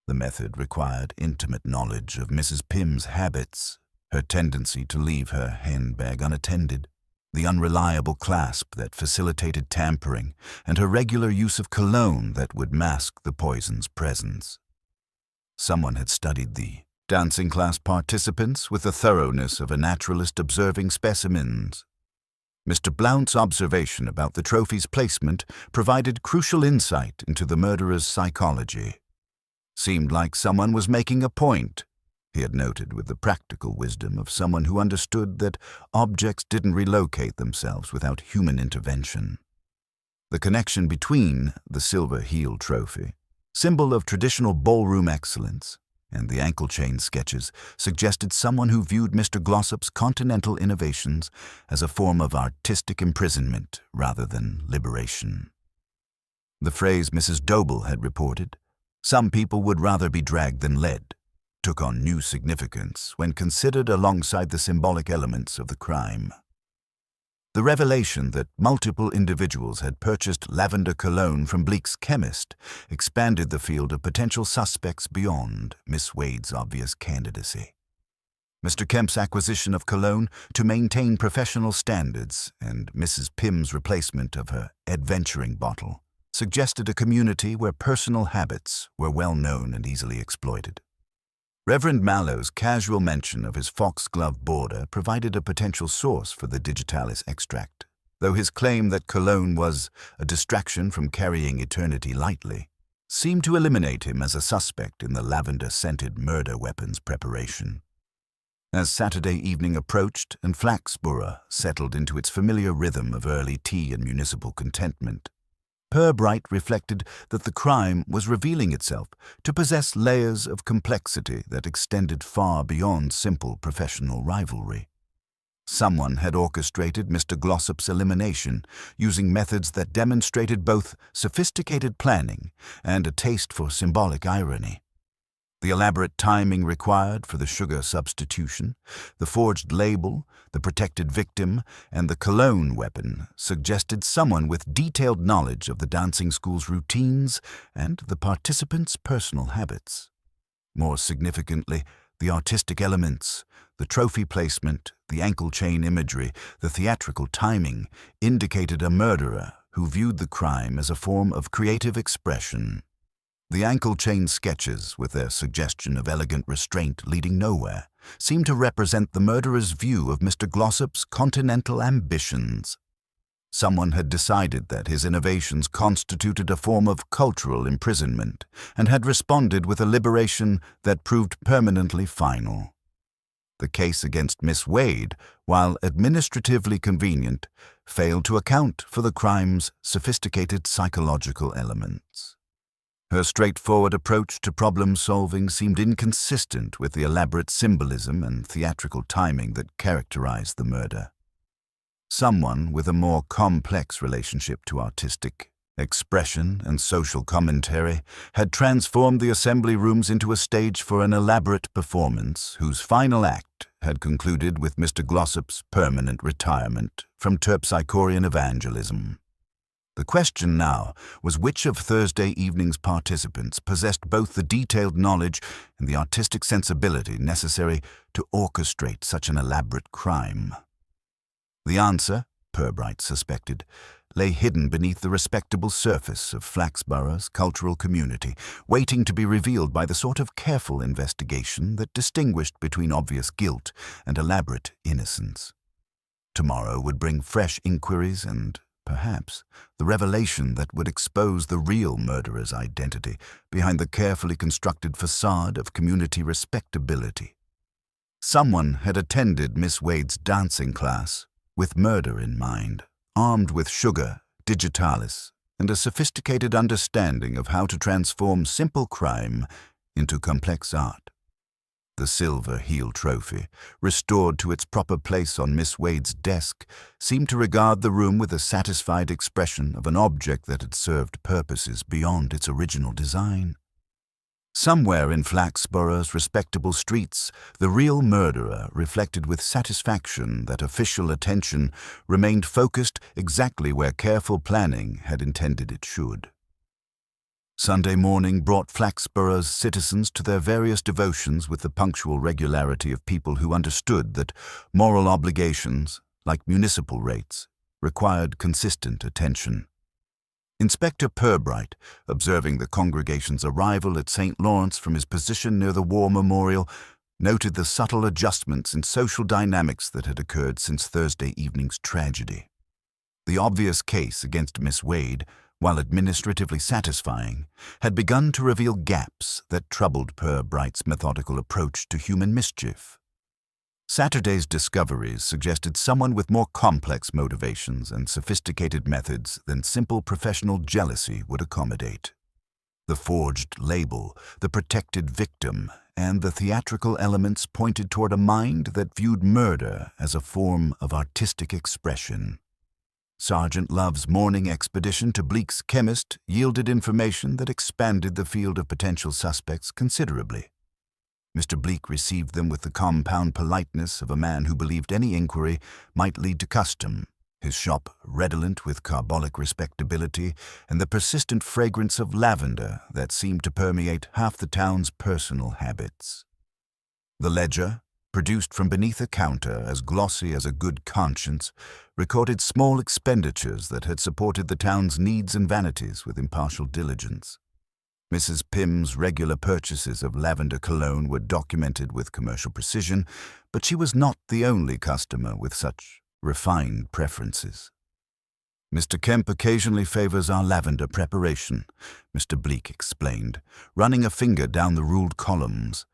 A: The method required intimate knowledge of Mrs. Pym's habits, her tendency to leave her handbag unattended, the unreliable clasp that facilitated tampering, and her regular use of cologne that would mask the poison's presence. Someone had studied the dancing class participants with the thoroughness of a naturalist observing specimens. Mr. Blount's observation about the trophy's placement provided crucial insight into the murderer's psychology. Seemed like someone was making a point, he had noted with the practical wisdom of someone who understood that objects didn't relocate themselves without human intervention. The connection between the Silver Heel trophy, symbol of traditional ballroom excellence, and the ankle chain sketches suggested someone who viewed Mr. Glossop's continental innovations as a form of artistic imprisonment rather than liberation. The phrase Mrs. Dobell had reported, "Some people would rather be dragged than led," took on new significance when considered alongside the symbolic elements of the crime. The revelation that multiple individuals had purchased lavender cologne from Bleak's chemist expanded the field of potential suspects beyond Miss Wade's obvious candidacy. Mr. Kemp's acquisition of cologne to maintain professional standards and Mrs. Pym's replacement of her adventuring bottle suggested a community where personal habits were well known and easily exploited. Reverend Mallow's casual mention of his foxglove border provided a potential source for the digitalis extract, though his claim that cologne was a distraction from carrying eternity lightly seemed to eliminate him as a suspect in the lavender-scented murder weapons preparation. As Saturday evening approached and Flaxborough settled into its familiar rhythm of early tea and municipal contentment, Purbright reflected that the crime was revealing itself to possess layers of complexity that extended far beyond simple professional rivalry. Someone had orchestrated Mr. Glossop's elimination using methods that demonstrated both sophisticated planning and a taste for symbolic irony. The elaborate timing required for the sugar substitution, the forged label, the protected victim, and the cologne weapon suggested someone with detailed knowledge of the dancing school's routines and the participants' personal habits. More significantly, the artistic elements, the trophy placement, the ankle chain imagery, the theatrical timing indicated a murderer who viewed the crime as a form of creative expression. The ankle chain sketches, with their suggestion of elegant restraint leading nowhere, seemed to represent the murderer's view of Mr. Glossop's continental ambitions. Someone had decided that his innovations constituted a form of cultural imprisonment and had responded with a liberation that proved permanently final. The case against Miss Wade, while administratively convenient, failed to account for the crime's sophisticated psychological elements. Her straightforward approach to problem-solving seemed inconsistent with the elaborate symbolism and theatrical timing that characterized the murder. Someone with a more complex relationship to artistic expression and social commentary had transformed the assembly rooms into a stage for an elaborate performance whose final act had concluded with Mr. Glossop's permanent retirement from terpsichorean evangelism. The question now was which of Thursday evening's participants possessed both the detailed knowledge and the artistic sensibility necessary to orchestrate such an elaborate crime. The answer, Purbright suspected, lay hidden beneath the respectable surface of Flaxborough's cultural community, waiting to be revealed by the sort of careful investigation that distinguished between obvious guilt and elaborate innocence. Tomorrow would bring fresh inquiries and, perhaps, the revelation that would expose the real murderer's identity behind the carefully constructed façade of community respectability. Someone had attended Miss Wade's dancing class with murder in mind, armed with sugar, digitalis, and a sophisticated understanding of how to transform simple crime into complex art. The silver heel trophy, restored to its proper place on Miss Wade's desk, seemed to regard the room with a satisfied expression of an object that had served purposes beyond its original design. Somewhere in Flaxborough's respectable streets, the real murderer reflected with satisfaction that official attention remained focused exactly where careful planning had intended it should. Sunday morning brought Flaxborough's citizens to their various devotions with the punctual regularity of people who understood that moral obligations, like municipal rates, required consistent attention. Inspector Purbright, observing the congregation's arrival at St. Lawrence from his position near the War Memorial, noted the subtle adjustments in social dynamics that had occurred since Thursday evening's tragedy. The obvious case against Miss Wade, while administratively satisfying, had begun to reveal gaps that troubled Purbright's methodical approach to human mischief. Saturday's discoveries suggested someone with more complex motivations and sophisticated methods than simple professional jealousy would accommodate. The forged label, the protected victim, and the theatrical elements pointed toward a mind that viewed murder as a form of artistic expression. Sergeant Love's morning expedition to Bleak's chemist yielded information that expanded the field of potential suspects considerably. Mr. Bleak received them with the compound politeness of a man who believed any inquiry might lead to custom, his shop redolent with carbolic respectability and the persistent fragrance of lavender that seemed to permeate half the town's personal habits. The ledger, produced from beneath a counter as glossy as a good conscience, recorded small expenditures that had supported the town's needs and vanities with impartial diligence. Mrs. Pym's regular purchases of lavender cologne were documented with commercial precision, but she was not the only customer with such refined preferences. "Mr. Kemp occasionally favors our lavender preparation," Mr. Bleak explained, running a finger down the ruled columns.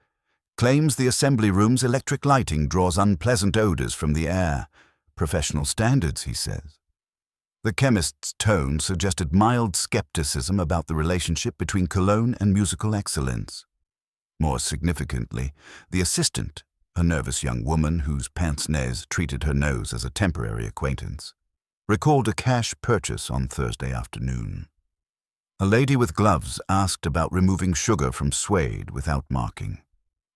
A: "Claims the assembly room's electric lighting draws unpleasant odors from the air. Professional standards, he says." The chemist's tone suggested mild skepticism about the relationship between cologne and musical excellence. More significantly, the assistant, a nervous young woman whose pince-nez treated her nose as a temporary acquaintance, recalled a cash purchase on Thursday afternoon. A lady with gloves asked about removing sugar from suede without marking.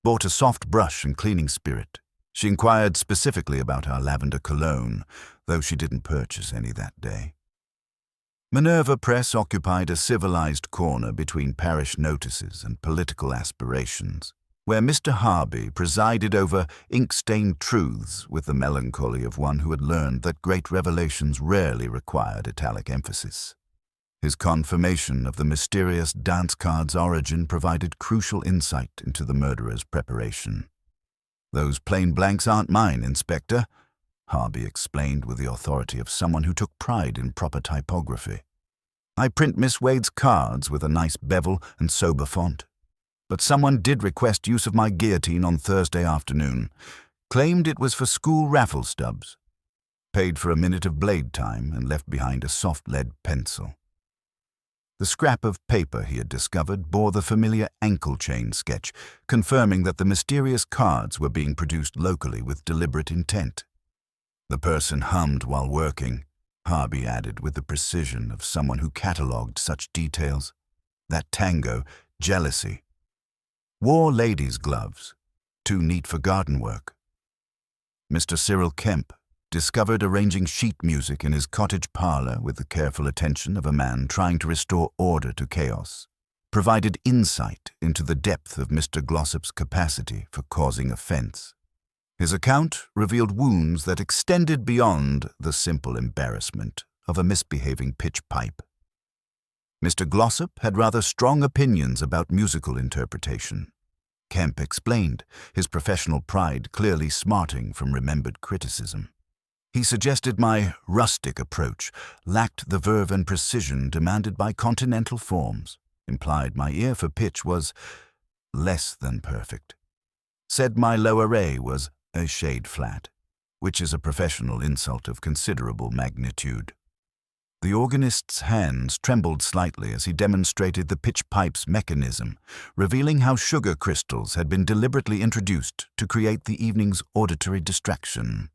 A: Bought a soft brush and cleaning spirit. She inquired specifically about our lavender cologne, though she didn't purchase any that day. Minerva Press occupied a civilized corner between parish notices and political aspirations, where Mr. Harby presided over ink-stained truths with the melancholy of one who had learned that great revelations rarely required italic emphasis. His confirmation of the mysterious dance card's origin provided crucial insight into the murderer's preparation. "Those plain blanks aren't mine, Inspector," Harby explained with the authority of someone who took pride in proper typography. "I print Miss Wade's cards with a nice bevel and sober font. But someone did request use of my guillotine on Thursday afternoon, claimed it was for school raffle stubs. Paid for a minute of blade time and left behind a soft lead pencil." The scrap of paper he had discovered bore the familiar ankle chain sketch, confirming that the mysterious cards were being produced locally with deliberate intent. "The person hummed while working," Harby added with the precision of someone who catalogued such details. "That tango, jealousy. Wore ladies' gloves, too neat for garden work." Mr. Cyril Kemp discovered arranging sheet music in his cottage parlour with the careful attention of a man trying to restore order to chaos, provided insight into the depth of Mr. Glossop's capacity for causing offence. His account revealed wounds that extended beyond the simple embarrassment of a misbehaving pitch pipe. Mr. Glossop had rather strong opinions about musical interpretation. Kemp explained, his professional pride clearly smarting from remembered criticism. He suggested my rustic approach lacked the verve and precision demanded by continental forms, implied my ear for pitch was less than perfect. Said my lower A was a shade flat, which is a professional insult of considerable magnitude. The organist's hands trembled slightly as he demonstrated the pitch pipe's mechanism, revealing how sugar crystals had been deliberately introduced to create the evening's auditory distraction.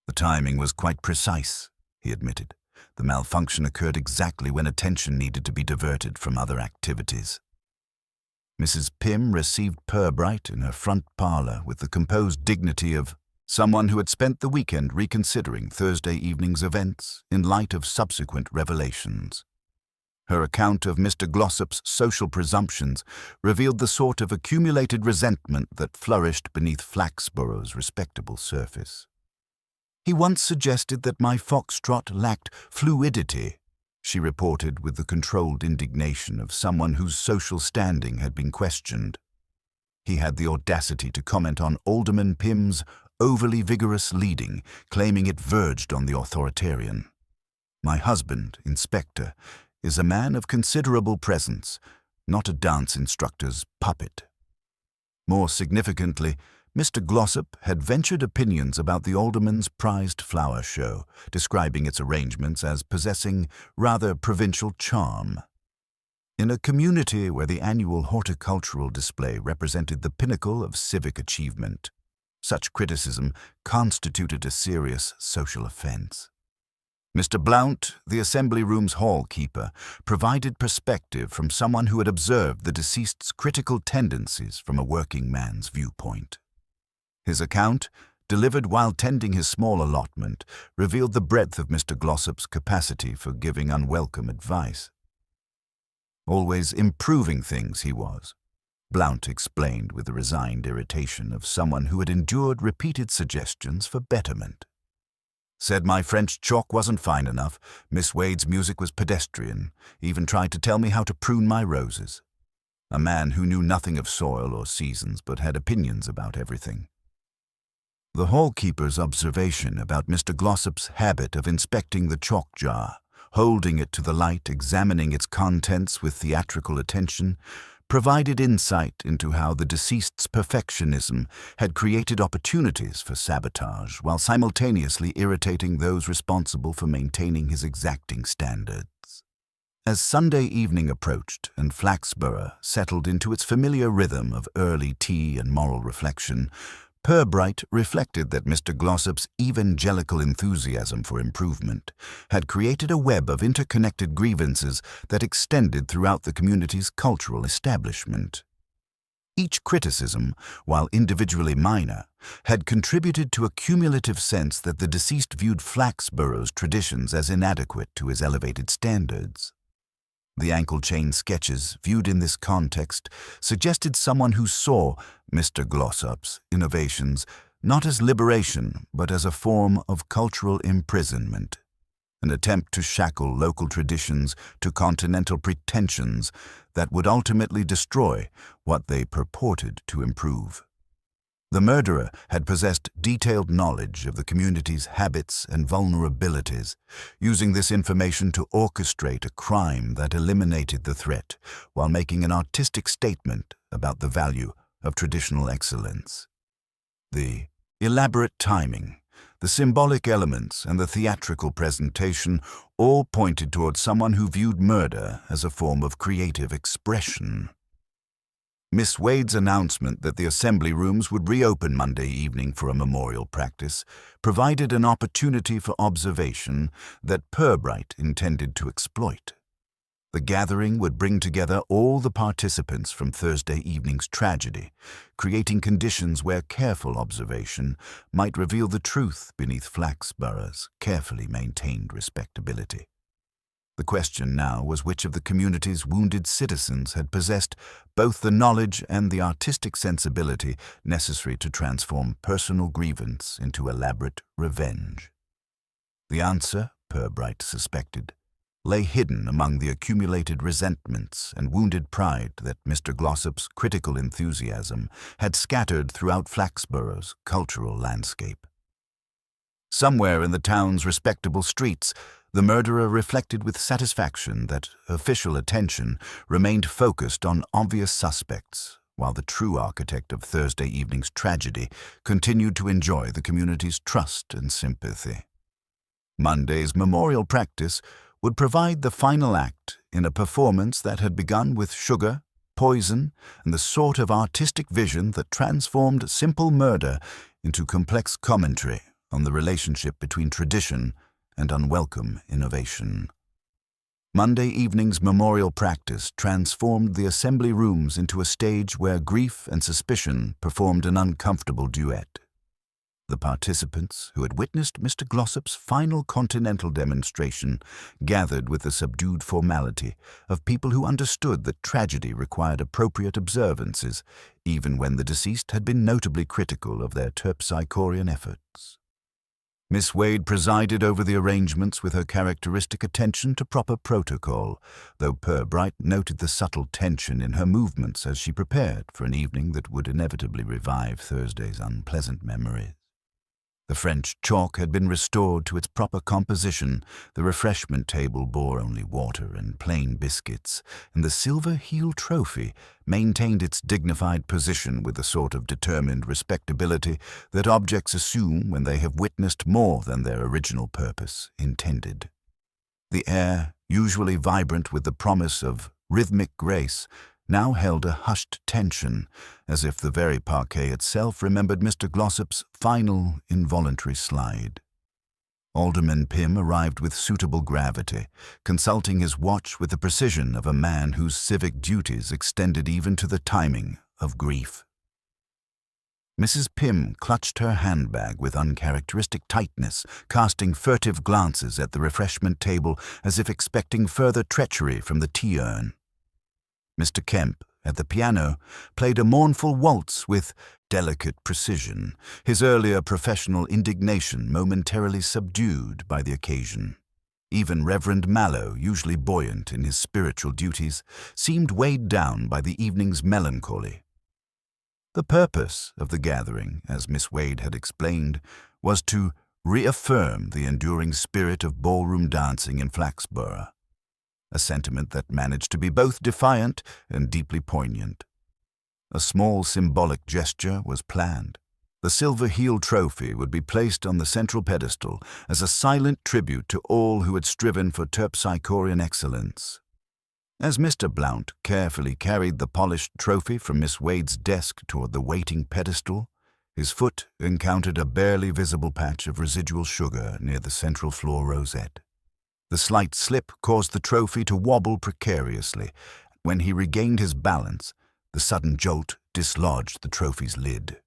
A: "The timing was quite precise," he admitted. "The malfunction occurred exactly when attention needed to be diverted from other activities." Mrs. Pym received Purbright in her front parlour with the composed dignity of someone who had spent the weekend reconsidering Thursday evening's events in light of subsequent revelations. Her account of Mr. Glossop's social presumptions revealed the sort of accumulated resentment that flourished beneath Flaxborough's respectable surface. "He once suggested that my foxtrot lacked fluidity," she reported with the controlled indignation of someone whose social standing had been questioned. He had the audacity to comment on Alderman Pym's overly vigorous leading, claiming it verged on the authoritarian. "My husband, Inspector, is a man of considerable presence, not a dance instructor's puppet." More significantly, Mr. Glossop had ventured opinions about the alderman's prized flower show, describing its arrangements as possessing rather provincial charm. In a community where the annual horticultural display represented the pinnacle of civic achievement, such criticism constituted a serious social offence. Mr. Blount, the Assembly Room's hall-keeper, provided perspective from someone who had observed the deceased's critical tendencies from a working man's viewpoint. His account, delivered while tending his small allotment, revealed the breadth of Mr. Glossop's capacity for giving unwelcome advice. "Always improving things he was," Blount explained with the resigned irritation of someone who had endured repeated suggestions for betterment. "Said my French chalk wasn't fine enough, Miss Wade's music was pedestrian, even tried to tell me how to prune my roses. A man who knew nothing of soil or seasons but had opinions about everything." The hall-keeper's observation about Mr. Glossop's habit of inspecting the chalk jar, holding it to the light, examining its contents with theatrical attention, provided insight into how the deceased's perfectionism had created opportunities for sabotage while simultaneously irritating those responsible for maintaining his exacting standards. As Sunday evening approached and Flaxborough settled into its familiar rhythm of early tea and moral reflection, Purbright reflected that Mr. Glossop's evangelical enthusiasm for improvement had created a web of interconnected grievances that extended throughout the community's cultural establishment. Each criticism, while individually minor, had contributed to a cumulative sense that the deceased viewed Flaxborough's traditions as inadequate to his elevated standards. The ankle chain sketches, viewed in this context, suggested someone who saw Mr. Glossop's innovations not as liberation but as a form of cultural imprisonment, an attempt to shackle local traditions to continental pretensions that would ultimately destroy what they purported to improve. The murderer had possessed detailed knowledge of the community's habits and vulnerabilities, using this information to orchestrate a crime that eliminated the threat while making an artistic statement about the value of traditional excellence. The elaborate timing, the symbolic elements, and the theatrical presentation all pointed towards someone who viewed murder as a form of creative expression. Miss Wade's announcement that the assembly rooms would reopen Monday evening for a memorial practice provided an opportunity for observation that Purbright intended to exploit. The gathering would bring together all the participants from Thursday evening's tragedy, creating conditions where careful observation might reveal the truth beneath Flaxborough's carefully maintained respectability. The question now was which of the community's wounded citizens had possessed both the knowledge and the artistic sensibility necessary to transform personal grievance into elaborate revenge. The answer, Purbright suspected, lay hidden among the accumulated resentments and wounded pride that Mr. Glossop's critical enthusiasm had scattered throughout Flaxborough's cultural landscape. Somewhere in the town's respectable streets, the murderer reflected with satisfaction that official attention remained focused on obvious suspects, while the true architect of Thursday evening's tragedy continued to enjoy the community's trust and sympathy. Monday's memorial practice would provide the final act in a performance that had begun with sugar, poison, and the sort of artistic vision that transformed simple murder into complex commentary on the relationship between tradition and unwelcome innovation. Monday evening's memorial practice transformed the assembly rooms into a stage where grief and suspicion performed an uncomfortable duet. The participants, who had witnessed Mr. Glossop's final continental demonstration, gathered with the subdued formality of people who understood that tragedy required appropriate observances, even when the deceased had been notably critical of their terpsichorean efforts. Miss Wade presided over the arrangements with her characteristic attention to proper protocol, though Purbright noted the subtle tension in her movements as she prepared for an evening that would inevitably revive Thursday's unpleasant memories. The French chalk had been restored to its proper composition, the refreshment table bore only water and plain biscuits, and the silver heel trophy maintained its dignified position with the sort of determined respectability that objects assume when they have witnessed more than their original purpose intended. The air, usually vibrant with the promise of rhythmic grace, now held a hushed tension, as if the very parquet itself remembered Mr. Glossop's final involuntary slide. Alderman Pym arrived with suitable gravity, consulting his watch with the precision of a man whose civic duties extended even to the timing of grief. Mrs. Pym clutched her handbag with uncharacteristic tightness, casting furtive glances at the refreshment table as if expecting further treachery from the tea-urn. Mr. Kemp, at the piano, played a mournful waltz with delicate precision, his earlier professional indignation momentarily subdued by the occasion. Even Reverend Mallow, usually buoyant in his spiritual duties, seemed weighed down by the evening's melancholy. The purpose of the gathering, as Miss Wade had explained, was to reaffirm the enduring spirit of ballroom dancing in Flaxborough. a sentiment that managed to be both defiant and deeply poignant. A small symbolic gesture was planned. The silver heel trophy would be placed on the central pedestal as a silent tribute to all who had striven for terpsichorean excellence. As Mr. Blount carefully carried the polished trophy from Miss Wade's desk toward the waiting pedestal, his foot encountered a barely visible patch of residual sugar near the central floor rosette. The slight slip caused the trophy to wobble precariously. When he regained his balance, the sudden jolt dislodged the trophy's lid.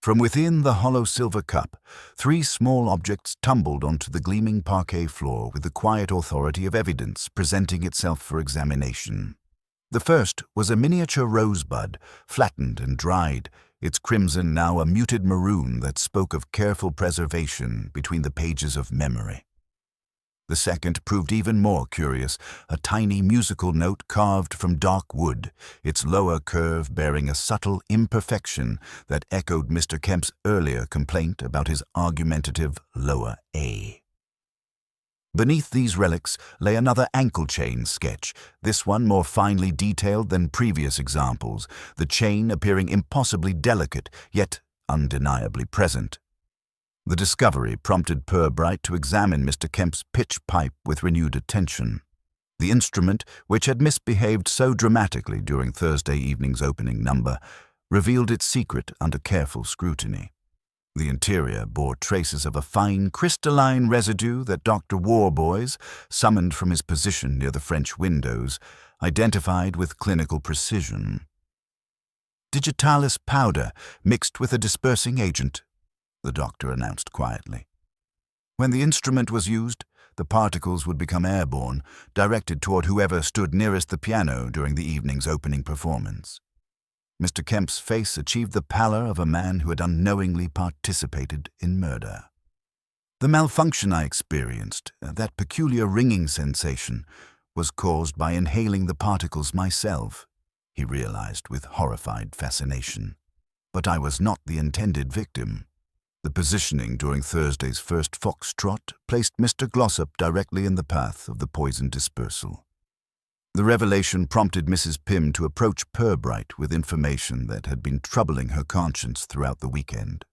A: From within the hollow silver cup, 3 small objects tumbled onto the gleaming parquet floor with the quiet authority of evidence presenting itself for examination. The first was a miniature rosebud, flattened and dried, its crimson now a muted maroon that spoke of careful preservation between the pages of memory. The second proved even more curious, a tiny musical note carved from dark wood, its lower curve bearing a subtle imperfection that echoed Mr. Kemp's earlier complaint about his argumentative lower A. Beneath these relics lay another ankle chain sketch, this one more finely detailed than previous examples, the chain appearing impossibly delicate, yet undeniably present. The discovery prompted Purbright to examine Mr. Kemp's pitch pipe with renewed attention. The instrument, which had misbehaved so dramatically during Thursday evening's opening number, revealed its secret under careful scrutiny. The interior bore traces of a fine crystalline residue that Dr. Warboys, summoned from his position near the French windows, identified with clinical precision. Digitalis powder mixed with a dispersing agent, the doctor announced quietly. When the instrument was used, the particles would become airborne, directed toward whoever stood nearest the piano during the evening's opening performance. Mr. Kemp's face achieved the pallor of a man who had unknowingly participated in murder. The malfunction I experienced, that peculiar ringing sensation, was caused by inhaling the particles myself, he realized with horrified fascination. But I was not the intended victim. The positioning during Thursday's first foxtrot placed Mr. Glossop directly in the path of the poison dispersal. The revelation prompted Mrs. Pym to approach Purbright with information that had been troubling her conscience throughout the weekend.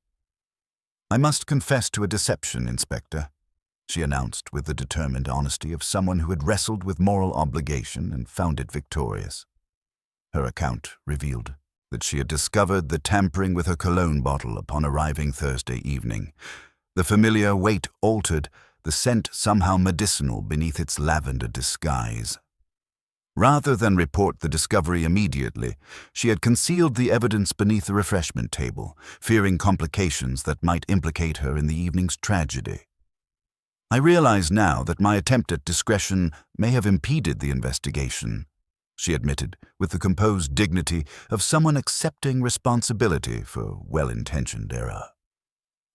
A: "I must confess to a deception, Inspector," she announced with the determined honesty of someone who had wrestled with moral obligation and found it victorious. Her account revealed that she had discovered the tampering with her cologne bottle upon arriving Thursday evening. The familiar weight altered, the scent somehow medicinal beneath its lavender disguise. Rather than report the discovery immediately, she had concealed the evidence beneath the refreshment table, fearing complications that might implicate her in the evening's tragedy. "I realize now that my attempt at discretion may have impeded the investigation," she admitted, with the composed dignity of someone accepting responsibility for well-intentioned error.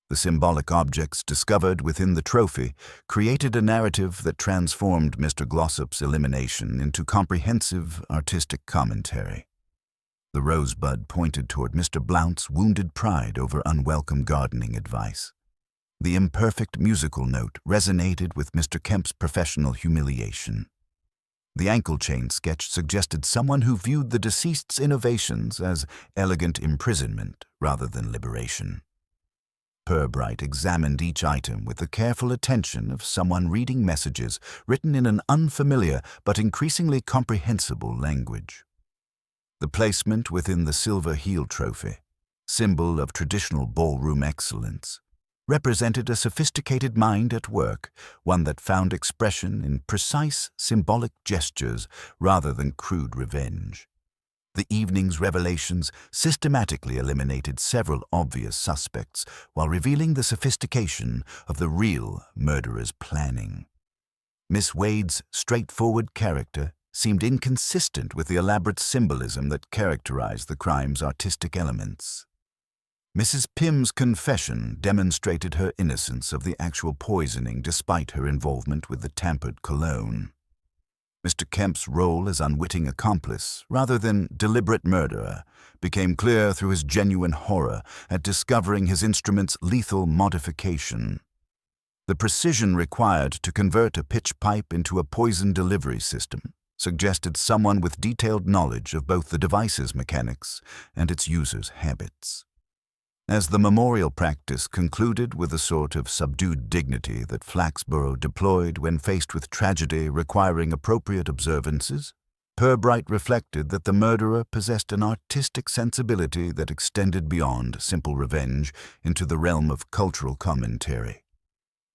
A: The symbolic objects discovered within the trophy created a narrative that transformed Mr. Glossop's elimination into comprehensive artistic commentary. The rosebud pointed toward Mr. Blount's wounded pride over unwelcome gardening advice. The imperfect musical note resonated with Mr. Kemp's professional humiliation. The ankle chain sketch suggested someone who viewed the deceased's innovations as elegant imprisonment rather than liberation. Purbright examined each item with the careful attention of someone reading messages written in an unfamiliar but increasingly comprehensible language. The placement within the silver heel trophy, symbol of traditional ballroom excellence, represented a sophisticated mind at work, one that found expression in precise symbolic gestures rather than crude revenge. The evening's revelations systematically eliminated several obvious suspects while revealing the sophistication of the real murderer's planning. Miss Wade's straightforward character seemed inconsistent with the elaborate symbolism that characterized the crime's artistic elements. Mrs. Pym's confession demonstrated her innocence of the actual poisoning despite her involvement with the tampered cologne. Mr. Kemp's role as unwitting accomplice, rather than deliberate murderer, became clear through his genuine horror at discovering his instrument's lethal modification. The precision required to convert a pitch pipe into a poison delivery system suggested someone with detailed knowledge of both the device's mechanics and its users' habits. As the memorial practice concluded with a sort of subdued dignity that Flaxborough deployed when faced with tragedy requiring appropriate observances, Purbright reflected that the murderer possessed an artistic sensibility that extended beyond simple revenge into the realm of cultural commentary.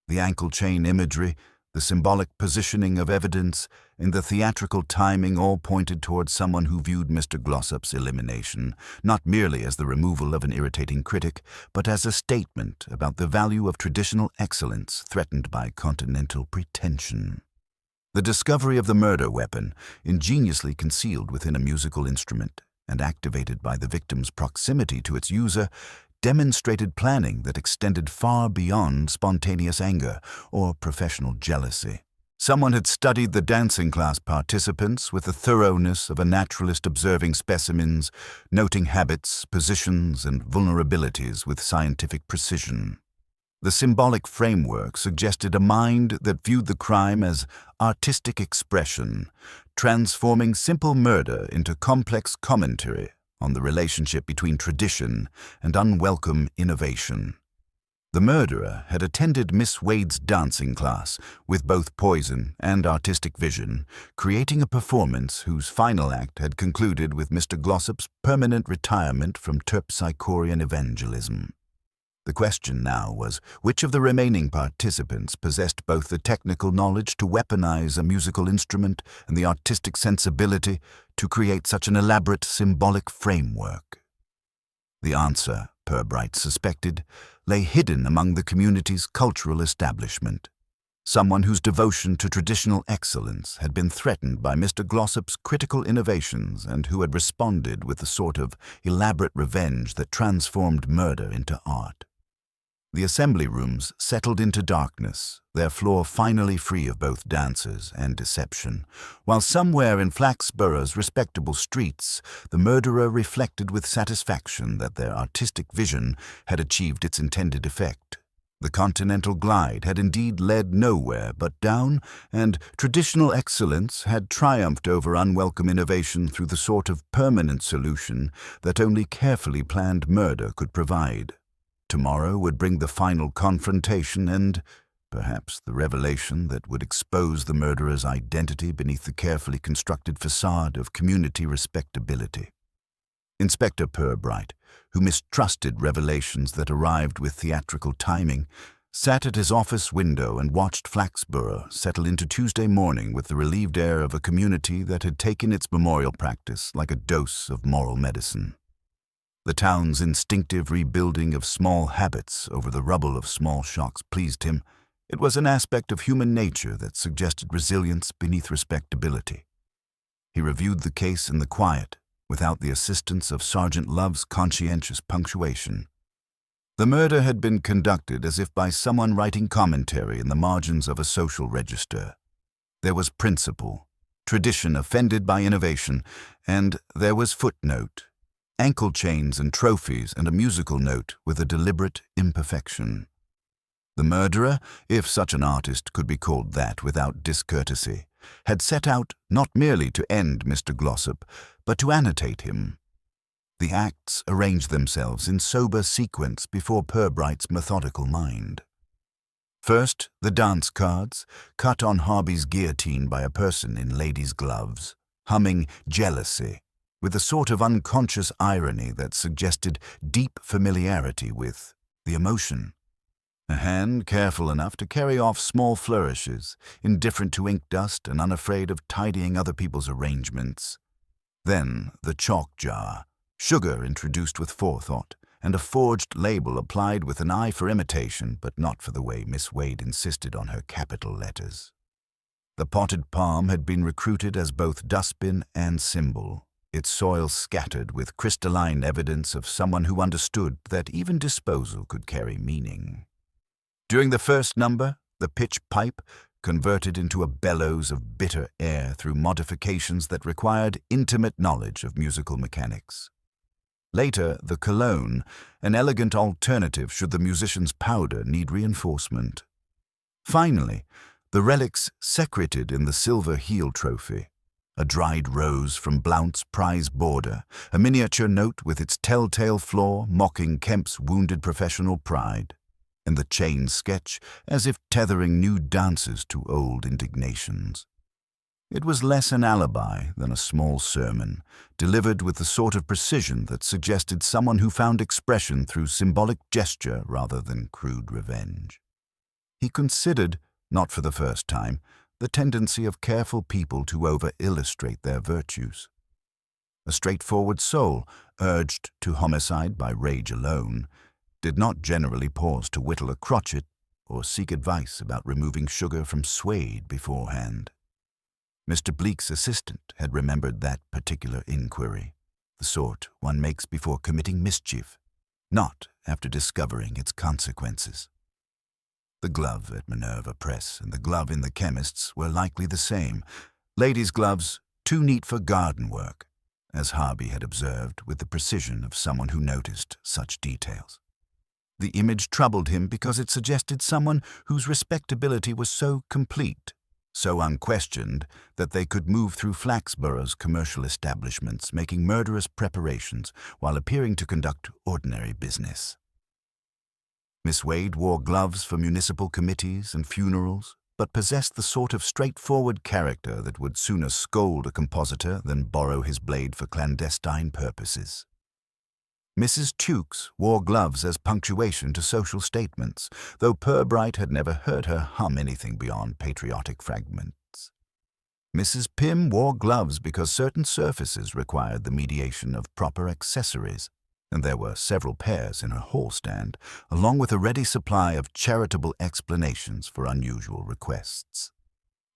A: The ankle chain imagery, the symbolic positioning of evidence, and the theatrical timing all pointed towards someone who viewed Mr. Glossop's elimination not merely as the removal of an irritating critic, but as a statement about the value of traditional excellence threatened by continental pretension. The discovery of the murder weapon, ingeniously concealed within a musical instrument and activated by the victim's proximity to its user, demonstrated planning that extended far beyond spontaneous anger or professional jealousy. Someone had studied the dancing class participants with the thoroughness of a naturalist observing specimens, noting habits, positions, and vulnerabilities with scientific precision. The symbolic framework suggested a mind that viewed the crime as artistic expression, transforming simple murder into complex commentary on the relationship between tradition and unwelcome innovation. The murderer had attended Miss Wade's dancing class with both poison and artistic vision, creating a performance whose final act had concluded with Mr. Glossop's permanent retirement from terpsichorean evangelism. The question now was, which of the remaining participants possessed both the technical knowledge to weaponize a musical instrument and the artistic sensibility to create such an elaborate symbolic framework? The answer, Purbright suspected, lay hidden among the community's cultural establishment. Someone whose devotion to traditional excellence had been threatened by Mr. Glossop's critical innovations and who had responded with the sort of elaborate revenge that transformed murder into art. The assembly rooms settled into darkness, their floor finally free of both dancers and deception, while somewhere in Flaxborough's respectable streets, the murderer reflected with satisfaction that their artistic vision had achieved its intended effect. The Continental Glide had indeed led nowhere but down, and traditional excellence had triumphed over unwelcome innovation through the sort of permanent solution that only carefully planned murder could provide. Tomorrow would bring the final confrontation and, perhaps, the revelation that would expose the murderer's identity beneath the carefully constructed façade of community respectability. Inspector Purbright, who mistrusted revelations that arrived with theatrical timing, sat at his office window and watched Flaxborough settle into Tuesday morning with the relieved air of a community that had taken its memorial practice like a dose of moral medicine. The town's instinctive rebuilding of small habits over the rubble of small shocks pleased him. It was an aspect of human nature that suggested resilience beneath respectability. He reviewed the case in the quiet, without the assistance of Sergeant Love's conscientious punctuation. The murder had been conducted as if by someone writing commentary in the margins of a social register. There was principle, tradition offended by innovation, and there was footnote, ankle chains and trophies, and a musical note with a deliberate imperfection. The murderer, if such an artist could be called that without discourtesy, had set out not merely to end Mr. Glossop, but to annotate him. The acts arranged themselves in sober sequence before Purbright's methodical mind. First, the dance cards, cut on Harby's guillotine by a person in ladies' gloves, humming Jealousy, with a sort of unconscious irony that suggested deep familiarity with the emotion. A hand careful enough to carry off small flourishes, indifferent to ink dust and unafraid of tidying other people's arrangements. Then the chalk jar, sugar introduced with forethought, and a forged label applied with an eye for imitation, but not for the way Miss Wade insisted on her capital letters. The potted palm had been recruited as both dustbin and symbol, its soil scattered with crystalline evidence of someone who understood that even disposal could carry meaning. During the first number, the pitch pipe converted into a bellows of bitter air through modifications that required intimate knowledge of musical mechanics. Later, the cologne, an elegant alternative should the musician's powder need reinforcement. Finally, the relics secreted in the silver heel trophy, a dried rose from Blount's prize border, a miniature note with its telltale flaw mocking Kemp's wounded professional pride, and the chain sketch as if tethering new dances to old indignations. It was less an alibi than a small sermon, delivered with the sort of precision that suggested someone who found expression through symbolic gesture rather than crude revenge. He considered, not for the first time, the tendency of careful people to over-illustrate their virtues. A straightforward soul, urged to homicide by rage alone, did not generally pause to whittle a crotchet or seek advice about removing sugar from suede beforehand. Mr. Bleak's assistant had remembered that particular inquiry, the sort one makes before committing mischief, not after discovering its consequences. The glove at Minerva Press and the glove in the chemist's were likely the same, ladies' gloves too neat for garden work, as Harvey had observed with the precision of someone who noticed such details. The image troubled him because it suggested someone whose respectability was so complete, so unquestioned, that they could move through Flaxborough's commercial establishments making murderous preparations while appearing to conduct ordinary business. Miss Wade wore gloves for municipal committees and funerals, but possessed the sort of straightforward character that would sooner scold a compositor than borrow his blade for clandestine purposes. Mrs. Tukes wore gloves as punctuation to social statements, though Purbright had never heard her hum anything beyond patriotic fragments. Mrs. Pym wore gloves because certain surfaces required the mediation of proper accessories, and there were several pairs in her hall stand, along with a ready supply of charitable explanations for unusual requests.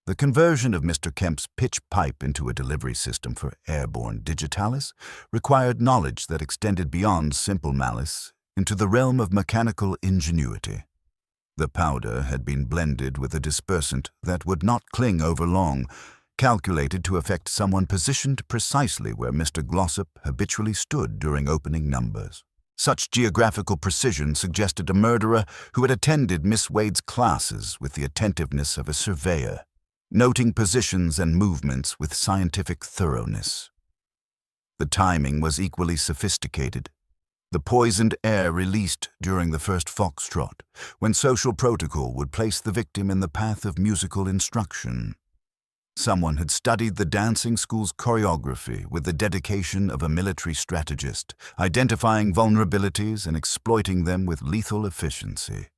A: The conversion of Mr. Kemp's pitch pipe into a delivery system for airborne digitalis required knowledge that extended beyond simple malice into the realm of mechanical ingenuity. The powder had been blended with a dispersant that would not cling over long, calculated to affect someone positioned precisely where Mr. Glossop habitually stood during opening numbers. Such geographical precision suggested a murderer who had attended Miss Wade's classes with the attentiveness of a surveyor, noting positions and movements with scientific thoroughness. The timing was equally sophisticated. The poisoned air released during the first foxtrot, when social protocol would place the victim in the path of musical instruction. Someone had studied the dancing school's choreography with the dedication of a military strategist, identifying vulnerabilities and exploiting them with lethal efficiency.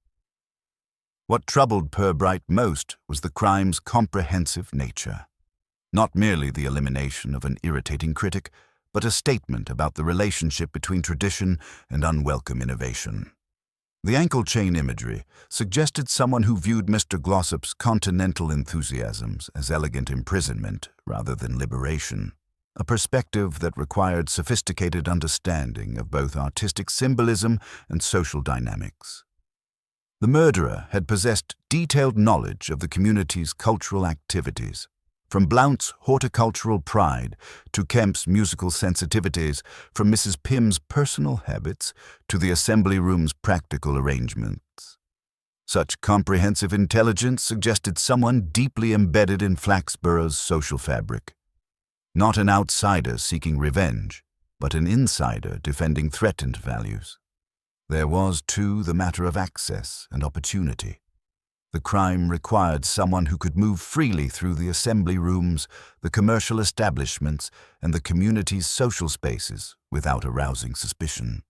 A: What troubled Purbright most was the crime's comprehensive nature. Not merely the elimination of an irritating critic, but a statement about the relationship between tradition and unwelcome innovation. The ankle chain imagery suggested someone who viewed Mr. Glossop's continental enthusiasms as elegant imprisonment rather than liberation, a perspective that required sophisticated understanding of both artistic symbolism and social dynamics. The murderer had possessed detailed knowledge of the community's cultural activities, from Blount's horticultural pride to Kemp's musical sensitivities, from Mrs. Pym's personal habits to the assembly room's practical arrangements. Such comprehensive intelligence suggested someone deeply embedded in Flaxborough's social fabric. Not an outsider seeking revenge, but an insider defending threatened values. There was, too, the matter of access and opportunity. The crime required someone who could move freely through the assembly rooms, the commercial establishments, and the community's social spaces without arousing suspicion.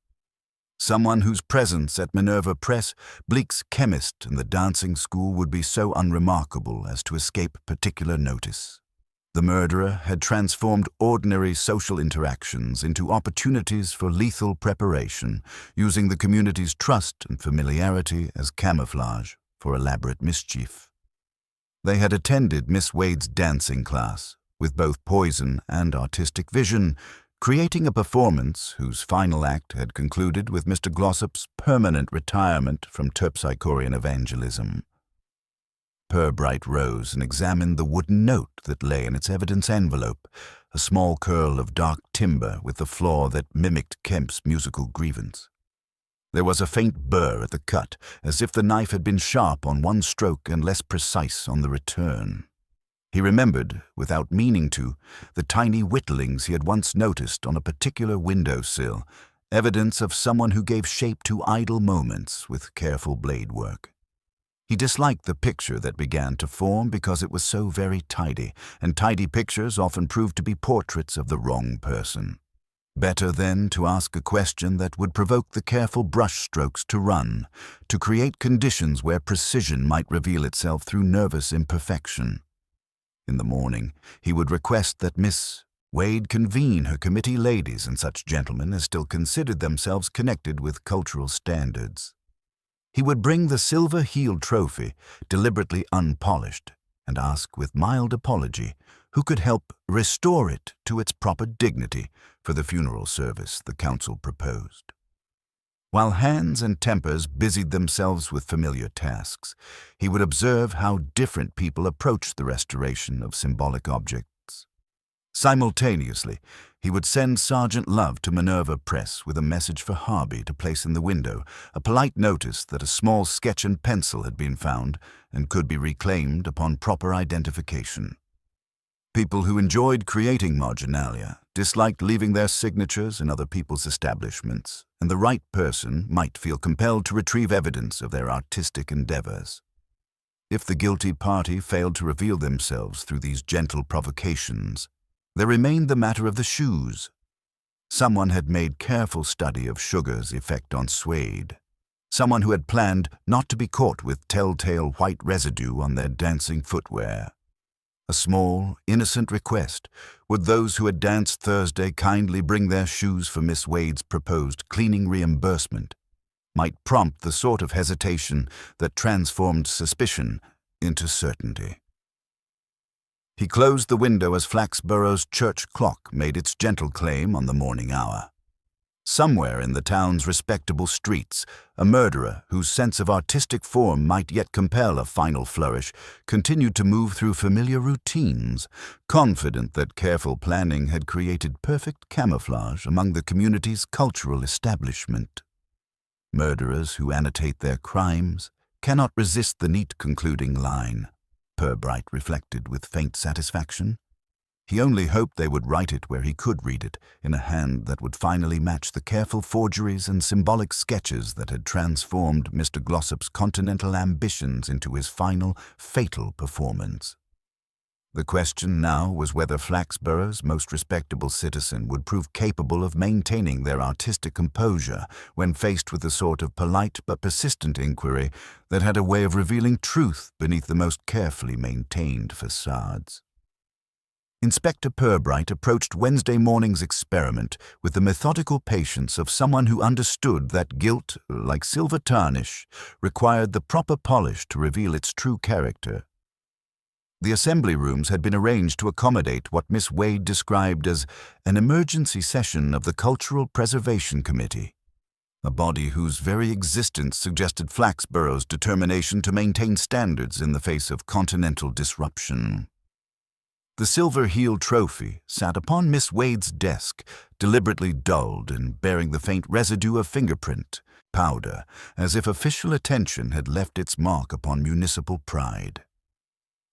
A: Someone whose presence at Minerva Press, Bleak's chemist, and the dancing school would be so unremarkable as to escape particular notice. The murderer had transformed ordinary social interactions into opportunities for lethal preparation, using the community's trust and familiarity as camouflage for elaborate mischief. They had attended Miss Wade's dancing class, with both poison and artistic vision, creating a performance whose final act had concluded with Mr. Glossop's permanent retirement from terpsichorean evangelism. Purbright rose and examined the wooden note that lay in its evidence envelope, a small curl of dark timber with the flaw that mimicked Kemp's musical grievance. There was a faint burr at the cut, as if the knife had been sharp on one stroke and less precise on the return. He remembered, without meaning to, the tiny whittlings he had once noticed on a particular window-sill, evidence of someone who gave shape to idle moments with careful blade work. He disliked the picture that began to form because it was so very tidy, and tidy pictures often proved to be portraits of the wrong person. Better, then, to ask a question that would provoke the careful brushstrokes to run, to create conditions where precision might reveal itself through nervous imperfection. In the morning, he would request that Miss Wade convene her committee ladies and such gentlemen as still considered themselves connected with cultural standards. He would bring the silver-heeled trophy, deliberately unpolished, and ask with mild apology who could help restore it to its proper dignity for the funeral service the council proposed. While hands and tempers busied themselves with familiar tasks, he would observe how different people approached the restoration of symbolic objects. Simultaneously, he would send Sergeant Love to Minerva Press with a message for Harby to place in the window, a polite notice that a small sketch and pencil had been found and could be reclaimed upon proper identification. People who enjoyed creating marginalia disliked leaving their signatures in other people's establishments, and the right person might feel compelled to retrieve evidence of their artistic endeavors. If the guilty party failed to reveal themselves through these gentle provocations, there remained the matter of the shoes. Someone had made careful study of sugar's effect on suede. Someone who had planned not to be caught with telltale white residue on their dancing footwear. A small, innocent request, would those who had danced Thursday kindly bring their shoes for Miss Wade's proposed cleaning reimbursement, might prompt the sort of hesitation that transformed suspicion into certainty. He closed the window as Flaxborough's church clock made its gentle claim on the morning hour. Somewhere in the town's respectable streets, a murderer whose sense of artistic form might yet compel a final flourish continued to move through familiar routines, confident that careful planning had created perfect camouflage among the community's cultural establishment. Murderers who annotate their crimes cannot resist the neat concluding line, Purbright reflected with faint satisfaction. He only hoped they would write it where he could read it, in a hand that would finally match the careful forgeries and symbolic sketches that had transformed Mr. Glossop's continental ambitions into his final, fatal performance. The question now was whether Flaxborough's most respectable citizen would prove capable of maintaining their artistic composure when faced with the sort of polite but persistent inquiry that had a way of revealing truth beneath the most carefully maintained façades. Inspector Purbright approached Wednesday morning's experiment with the methodical patience of someone who understood that guilt, like silver tarnish, required the proper polish to reveal its true character. The assembly rooms had been arranged to accommodate what Miss Wade described as an emergency session of the Cultural Preservation Committee, a body whose very existence suggested Flaxborough's determination to maintain standards in the face of continental disruption. The silver-heeled trophy sat upon Miss Wade's desk, deliberately dulled and bearing the faint residue of fingerprint, powder, as if official attention had left its mark upon municipal pride.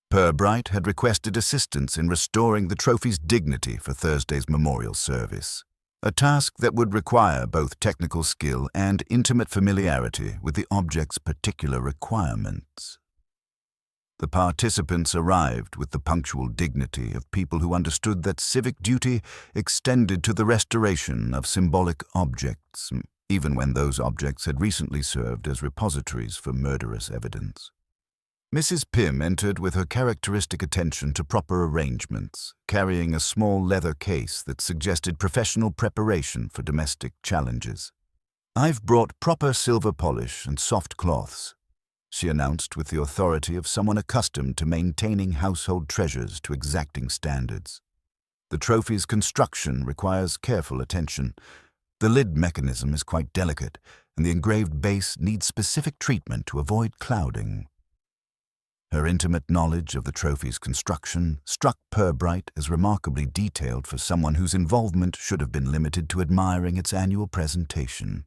A: Purbright had requested assistance in restoring the trophy's dignity for Thursday's memorial service, a task that would require both technical skill and intimate familiarity with the object's particular requirements. The participants arrived with the punctual dignity of people who understood that civic duty extended to the restoration of symbolic objects, even when those objects had recently served as repositories for murderous evidence. Mrs. Pym entered with her characteristic attention to proper arrangements, carrying a small leather case that suggested professional preparation for domestic challenges. "I've brought proper silver polish and soft cloths," she announced with the authority of someone accustomed to maintaining household treasures to exacting standards. "The trophy's construction requires careful attention. The lid mechanism is quite delicate, and the engraved base needs specific treatment to avoid clouding." Her intimate knowledge of the trophy's construction struck Purbright as remarkably detailed for someone whose involvement should have been limited to admiring its annual presentation.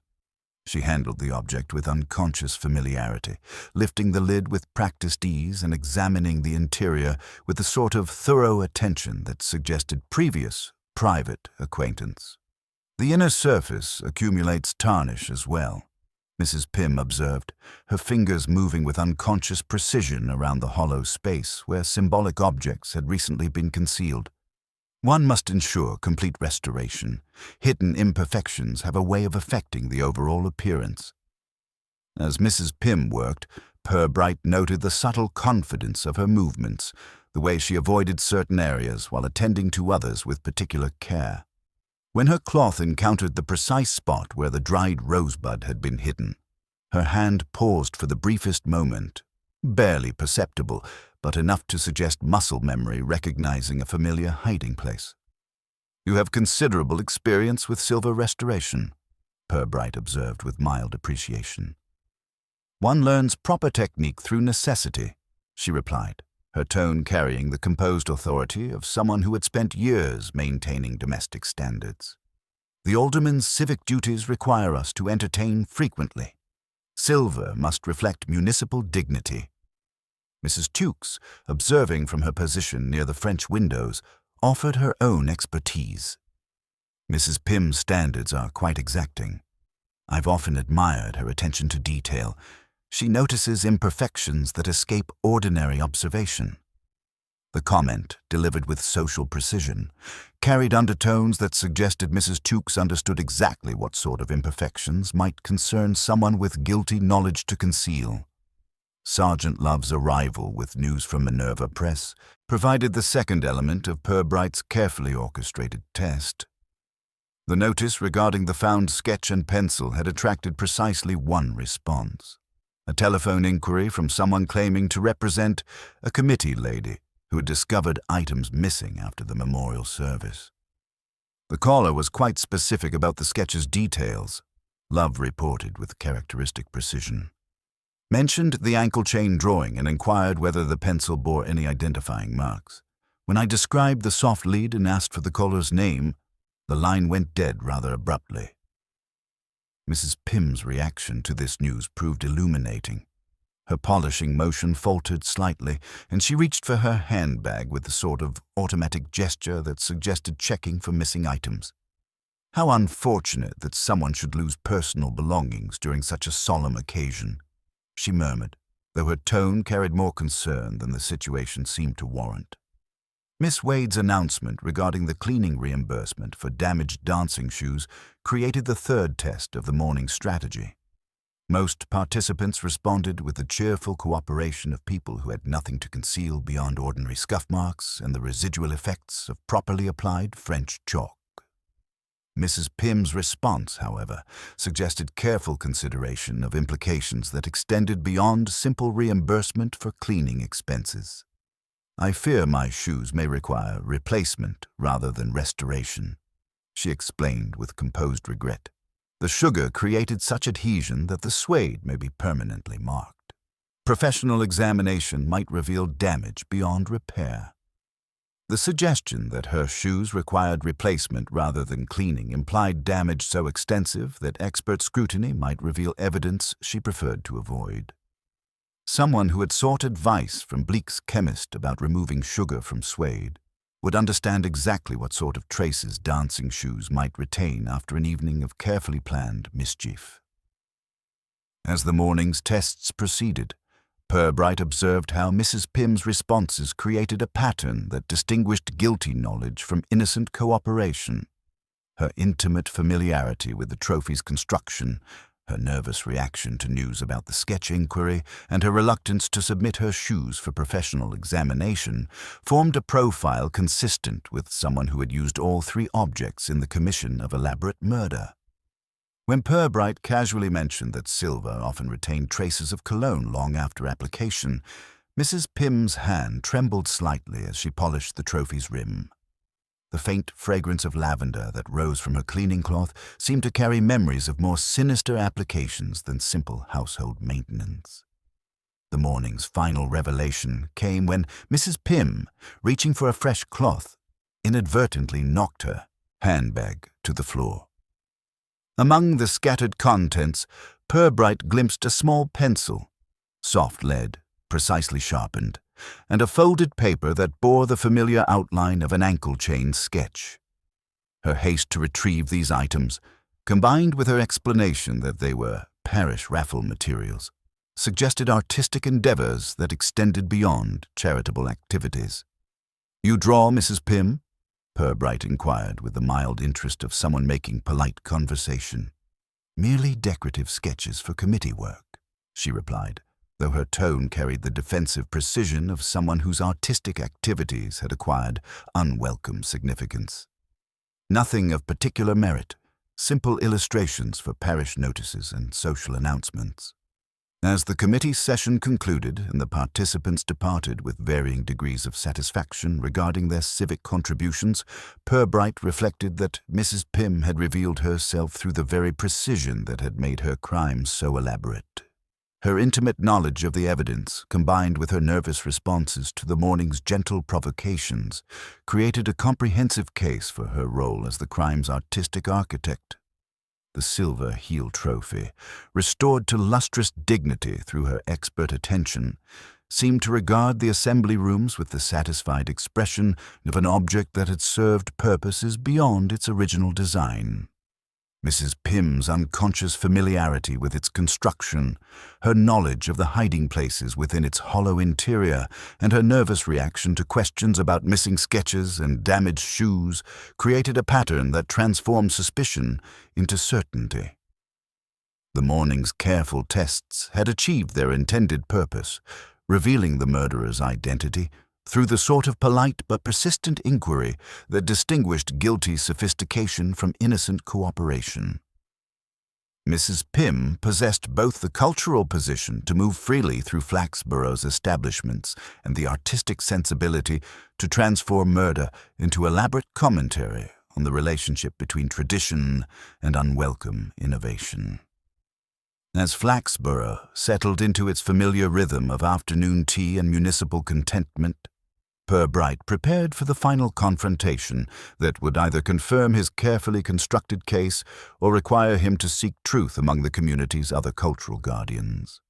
A: She handled the object with unconscious familiarity, lifting the lid with practiced ease and examining the interior with the sort of thorough attention that suggested previous, private acquaintance. The inner surface accumulates tarnish as well, Mrs. Pym observed, her fingers moving with unconscious precision around the hollow space where symbolic objects had recently been concealed. One must ensure complete restoration. Hidden imperfections have a way of affecting the overall appearance. As Mrs. Pym worked, Purbright noted the subtle confidence of her movements, the way she avoided certain areas while attending to others with particular care. When her cloth encountered the precise spot where the dried rosebud had been hidden, her hand paused for the briefest moment, barely perceptible, but enough to suggest muscle memory recognizing a familiar hiding place. "You have considerable experience with silver restoration," Purbright observed with mild appreciation. "One learns proper technique through necessity," she replied, her tone carrying the composed authority of someone who had spent years maintaining domestic standards. "The alderman's civic duties require us to entertain frequently. Silver must reflect municipal dignity." Mrs. Tukes, observing from her position near the French windows, offered her own expertise. "Mrs. Pym's standards are quite exacting. I've often admired her attention to detail. She notices imperfections that escape ordinary observation." The comment, delivered with social precision, carried undertones that suggested Mrs. Tukes understood exactly what sort of imperfections might concern someone with guilty knowledge to conceal. Sergeant Love's arrival with news from Minerva Press provided the second element of Purbright's carefully orchestrated test. The notice regarding the found sketch and pencil had attracted precisely one response: a telephone inquiry from someone claiming to represent a committee lady who had discovered items missing after the memorial service. The caller was quite specific about the sketch's details, Love reported with characteristic precision. "Mentioned the ankle chain drawing and inquired whether the pencil bore any identifying marks. When I described the soft lead and asked for the caller's name, the line went dead rather abruptly." Mrs. Pym's reaction to this news proved illuminating. Her polishing motion faltered slightly, and she reached for her handbag with the sort of automatic gesture that suggested checking for missing items. How unfortunate that someone should lose personal belongings during such a solemn occasion, she murmured, though her tone carried more concern than the situation seemed to warrant. Miss Wade's announcement regarding the cleaning reimbursement for damaged dancing shoes created the third test of the morning's strategy. Most participants responded with the cheerful cooperation of people who had nothing to conceal beyond ordinary scuff marks and the residual effects of properly applied French chalk. Mrs. Pym's response, however, suggested careful consideration of implications that extended beyond simple reimbursement for cleaning expenses. "I fear my shoes may require replacement rather than restoration," she explained with composed regret. "The sugar created such adhesion that the suede may be permanently marked. Professional examination might reveal damage beyond repair." The suggestion that her shoes required replacement rather than cleaning implied damage so extensive that expert scrutiny might reveal evidence she preferred to avoid. Someone who had sought advice from Bleek's chemist about removing sugar from suede would understand exactly what sort of traces dancing shoes might retain after an evening of carefully planned mischief. As the morning's tests proceeded, Purbright observed how Mrs. Pym's responses created a pattern that distinguished guilty knowledge from innocent cooperation. Her intimate familiarity with the trophy's construction, her nervous reaction to news about the sketch inquiry, and her reluctance to submit her shoes for professional examination formed a profile consistent with someone who had used all three objects in the commission of elaborate murder. When Purbright casually mentioned that silver often retained traces of cologne long after application, Mrs. Pym's hand trembled slightly as she polished the trophy's rim. The faint fragrance of lavender that rose from her cleaning cloth seemed to carry memories of more sinister applications than simple household maintenance. The morning's final revelation came when Mrs. Pym, reaching for a fresh cloth, inadvertently knocked her handbag to the floor. Among the scattered contents, Purbright glimpsed a small pencil, soft lead, precisely sharpened, and a folded paper that bore the familiar outline of an ankle-chain sketch. Her haste to retrieve these items, combined with her explanation that they were parish raffle materials, suggested artistic endeavors that extended beyond charitable activities. "You draw, Mrs. Pym?" Purbright inquired with the mild interest of someone making polite conversation. "Merely decorative sketches for committee work," she replied, though her tone carried the defensive precision of someone whose artistic activities had acquired unwelcome significance. "Nothing of particular merit, simple illustrations for parish notices and social announcements." As the committee session concluded and the participants departed with varying degrees of satisfaction regarding their civic contributions, Purbright reflected that Mrs. Pym had revealed herself through the very precision that had made her crime so elaborate. Her intimate knowledge of the evidence, combined with her nervous responses to the morning's gentle provocations, created a comprehensive case for her role as the crime's artistic architect. The silver heel trophy, restored to lustrous dignity through her expert attention, seemed to regard the assembly rooms with the satisfied expression of an object that had served purposes beyond its original design. Mrs. Pym's unconscious familiarity with its construction, her knowledge of the hiding places within its hollow interior, and her nervous reaction to questions about missing sketches and damaged shoes created a pattern that transformed suspicion into certainty. The morning's careful tests had achieved their intended purpose, revealing the murderer's identity through the sort of polite but persistent inquiry that distinguished guilty sophistication from innocent cooperation. Mrs. Pym possessed both the cultural position to move freely through Flaxborough's establishments and the artistic sensibility to transform murder into elaborate commentary on the relationship between tradition and unwelcome innovation. As Flaxborough settled into its familiar rhythm of afternoon tea and municipal contentment, Purbright prepared for the final confrontation that would either confirm his carefully constructed case or require him to seek truth among the community's other cultural guardians.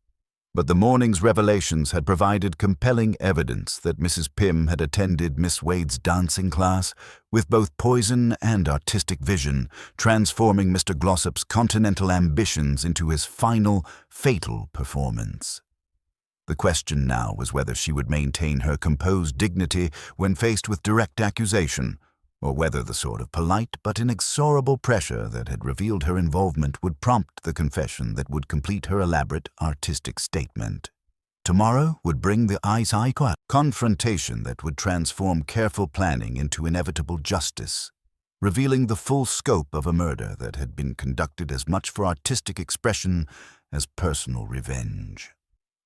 A: But the morning's revelations had provided compelling evidence that Mrs. Pym had attended Miss Wade's dancing class with both poison and artistic vision, transforming Mr. Glossop's continental ambitions into his final, fatal performance. The question now was whether she would maintain her composed dignity when faced with direct accusation, or whether the sort of polite but inexorable pressure that had revealed her involvement would prompt the confession that would complete her elaborate artistic statement. Tomorrow would bring the eyes-eye confrontation that would transform careful planning into inevitable justice, revealing the full scope of a murder that had been conducted as much for artistic expression as personal revenge.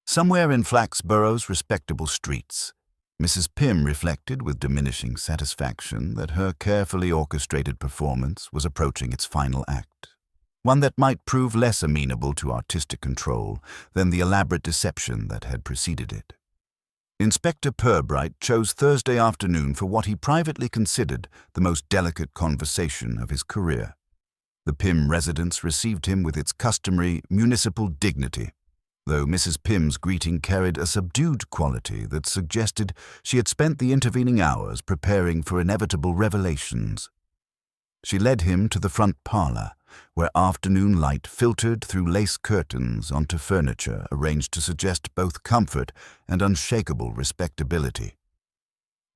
A: Somewhere in Flaxborough's respectable streets, Mrs. Pym reflected with diminishing satisfaction that her carefully orchestrated performance was approaching its final act, one that might prove less amenable to artistic control than the elaborate deception that had preceded it. Inspector Purbright chose Thursday afternoon for what he privately considered the most delicate conversation of his career. The Pym residence received him with its customary municipal dignity, though Mrs. Pym's greeting carried a subdued quality that suggested she had spent the intervening hours preparing for inevitable revelations. She led him to the front parlour, where afternoon light filtered through lace curtains onto furniture arranged to suggest both comfort and unshakable respectability.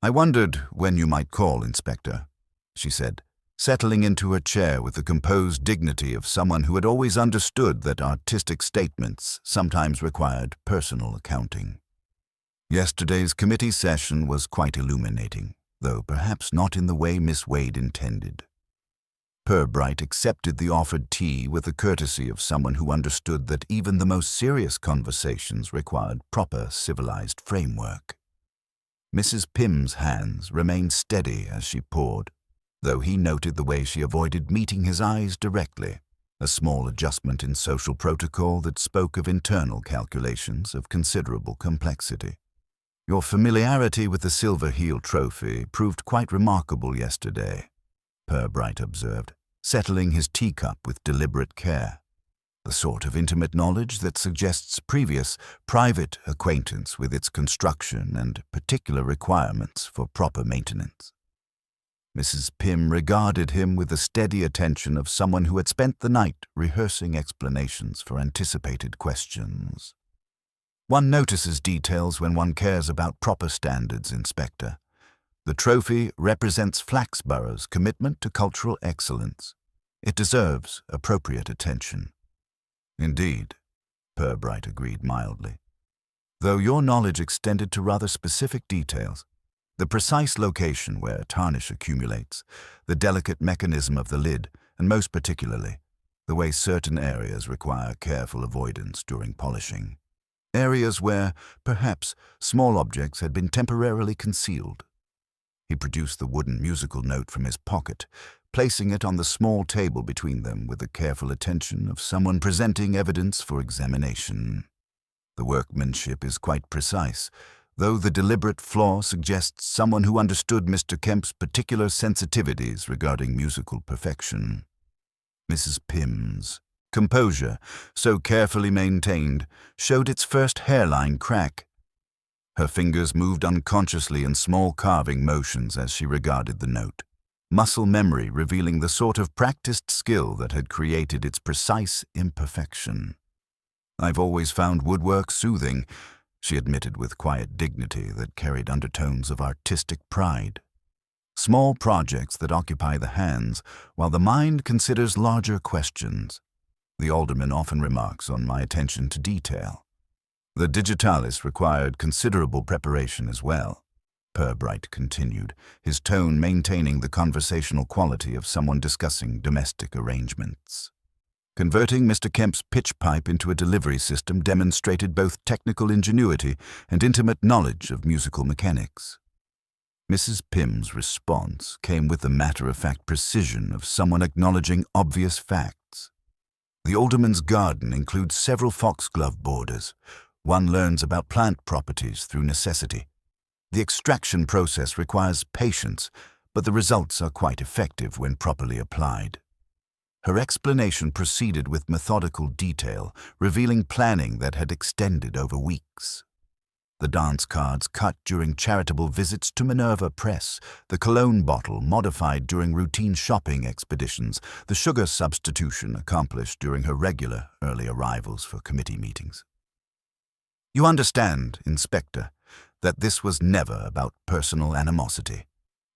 A: "I wondered when you might call, Inspector," she said, settling into her chair with the composed dignity of someone who had always understood that artistic statements sometimes required personal accounting. Yesterday's committee session was quite illuminating, though perhaps not in the way Miss Wade intended. Purbright accepted the offered tea with the courtesy of someone who understood that even the most serious conversations required proper civilized framework. Mrs. Pym's hands remained steady as she poured, though he noted the way she avoided meeting his eyes directly, a small adjustment in social protocol that spoke of internal calculations of considerable complexity. "Your familiarity with the silver heel trophy proved quite remarkable yesterday," Purbright observed, settling his teacup with deliberate care, the sort of intimate knowledge that suggests previous, private acquaintance with its construction and particular requirements for proper maintenance. Mrs. Pym regarded him with the steady attention of someone who had spent the night rehearsing explanations for anticipated questions. One notices details when one cares about proper standards, Inspector. The trophy represents Flaxborough's commitment to cultural excellence. It deserves appropriate attention. Indeed, Purbright agreed mildly. Though your knowledge extended to rather specific details, the precise location where tarnish accumulates, the delicate mechanism of the lid, and most particularly, the way certain areas require careful avoidance during polishing. Areas where, perhaps, small objects had been temporarily concealed. He produced the wooden musical note from his pocket, placing it on the small table between them with the careful attention of someone presenting evidence for examination. The workmanship is quite precise, though the deliberate flaw suggests someone who understood Mr. Kemp's particular sensitivities regarding musical perfection. Mrs. Pym's composure, so carefully maintained, showed its first hairline crack. Her fingers moved unconsciously in small carving motions as she regarded the note, muscle memory revealing the sort of practiced skill that had created its precise imperfection. "I've always found woodwork soothing," she admitted with quiet dignity that carried undertones of artistic pride. Small projects that occupy the hands, while the mind considers larger questions. The alderman often remarks on my attention to detail. The digitalis required considerable preparation as well, Purbright continued, his tone maintaining the conversational quality of someone discussing domestic arrangements. Converting Mr. Kemp's pitch pipe into a delivery system demonstrated both technical ingenuity and intimate knowledge of musical mechanics. Mrs. Pym's response came with the matter-of-fact precision of someone acknowledging obvious facts. The alderman's garden includes several foxglove borders. One learns about plant properties through necessity. The extraction process requires patience, but the results are quite effective when properly applied. Her explanation proceeded with methodical detail, revealing planning that had extended over weeks. The dance cards cut during charitable visits to Minerva Press, the cologne bottle modified during routine shopping expeditions, the sugar substitution accomplished during her regular early arrivals for committee meetings. "You understand, Inspector, that this was never about personal animosity,"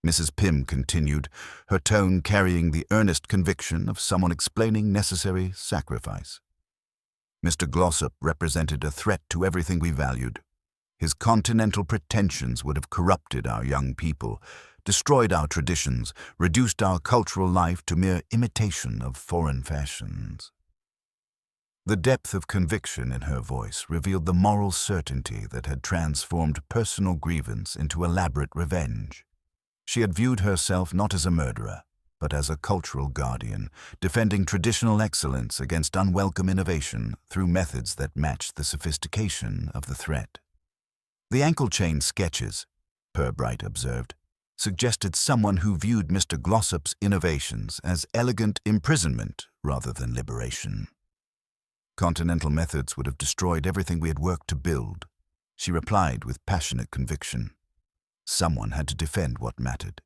A: Mrs. Pym continued, her tone carrying the earnest conviction of someone explaining necessary sacrifice. "Mr. Glossop represented a threat to everything we valued. His continental pretensions would have corrupted our young people, destroyed our traditions, reduced our cultural life to mere imitation of foreign fashions." The depth of conviction in her voice revealed the moral certainty that had transformed personal grievance into elaborate revenge. She had viewed herself not as a murderer, but as a cultural guardian, defending traditional excellence against unwelcome innovation through methods that matched the sophistication of the threat. "The ankle chain sketches," Purbright observed, suggested someone who viewed Mr. Glossop's innovations as elegant imprisonment rather than liberation. "Continental methods would have destroyed everything we had worked to build," she replied with passionate conviction. Someone had to defend what mattered.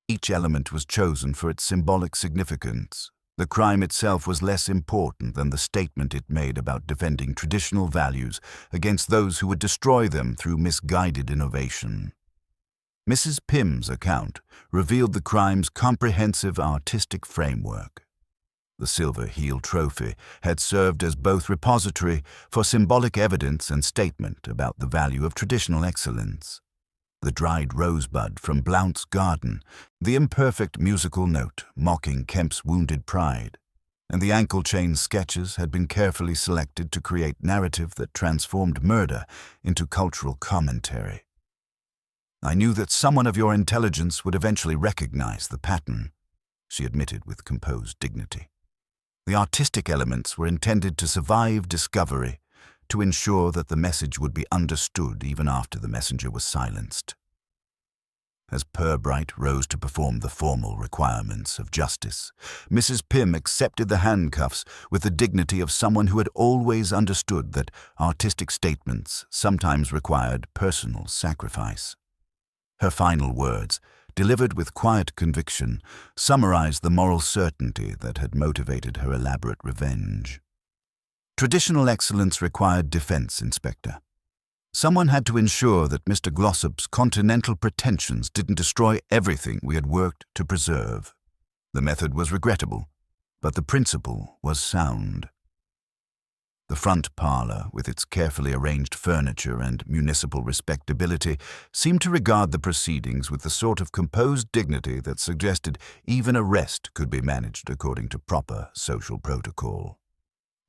A: Each element was chosen for its symbolic significance. The crime itself was less important than the statement it made about defending traditional values against those who would destroy them through misguided innovation. Mrs. Pym's account revealed the crime's comprehensive artistic framework. The silver heel trophy had served as both repository for symbolic evidence and statement about the value of traditional excellence. The dried rosebud from Blount's garden, the imperfect musical note mocking Kemp's wounded pride, and the ankle chain sketches had been carefully selected to create narrative that transformed murder into cultural commentary. "I knew that someone of your intelligence would eventually recognize the pattern," she admitted with composed dignity. "The artistic elements were intended to survive discovery, to ensure that the message would be understood even after the messenger was silenced." As Purbright rose to perform the formal requirements of justice, Mrs. Pym accepted the handcuffs with the dignity of someone who had always understood that artistic statements sometimes required personal sacrifice. Her final words, delivered with quiet conviction, summarized the moral certainty that had motivated her elaborate revenge. Traditional excellence required defense, Inspector. Someone had to ensure that Mr. Glossop's continental pretensions didn't destroy everything we had worked to preserve. The method was regrettable, but the principle was sound. The front parlour, with its carefully arranged furniture and municipal respectability, seemed to regard the proceedings with the sort of composed dignity that suggested even arrest could be managed according to proper social protocol.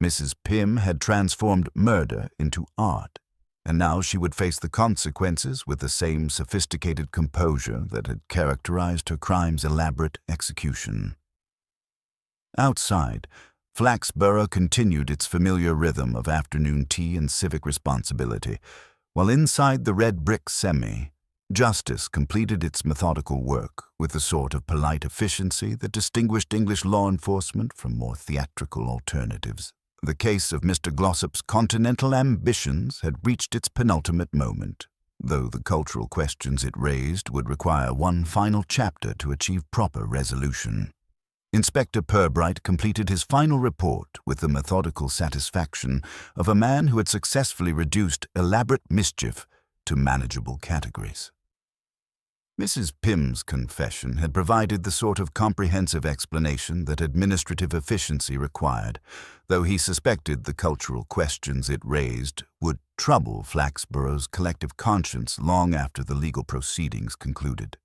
A: Mrs. Pym had transformed murder into art, and now she would face the consequences with the same sophisticated composure that had characterized her crime's elaborate execution. Outside, Flaxborough continued its familiar rhythm of afternoon tea and civic responsibility, while inside the red brick semi, justice completed its methodical work with the sort of polite efficiency that distinguished English law enforcement from more theatrical alternatives. The case of Mr. Glossop's continental ambitions had reached its penultimate moment, though the cultural questions it raised would require one final chapter to achieve proper resolution. Inspector Purbright completed his final report with the methodical satisfaction of a man who had successfully reduced elaborate mischief to manageable categories. Mrs. Pym's confession had provided the sort of comprehensive explanation that administrative efficiency required, though he suspected the cultural questions it raised would trouble Flaxborough's collective conscience long after the legal proceedings concluded.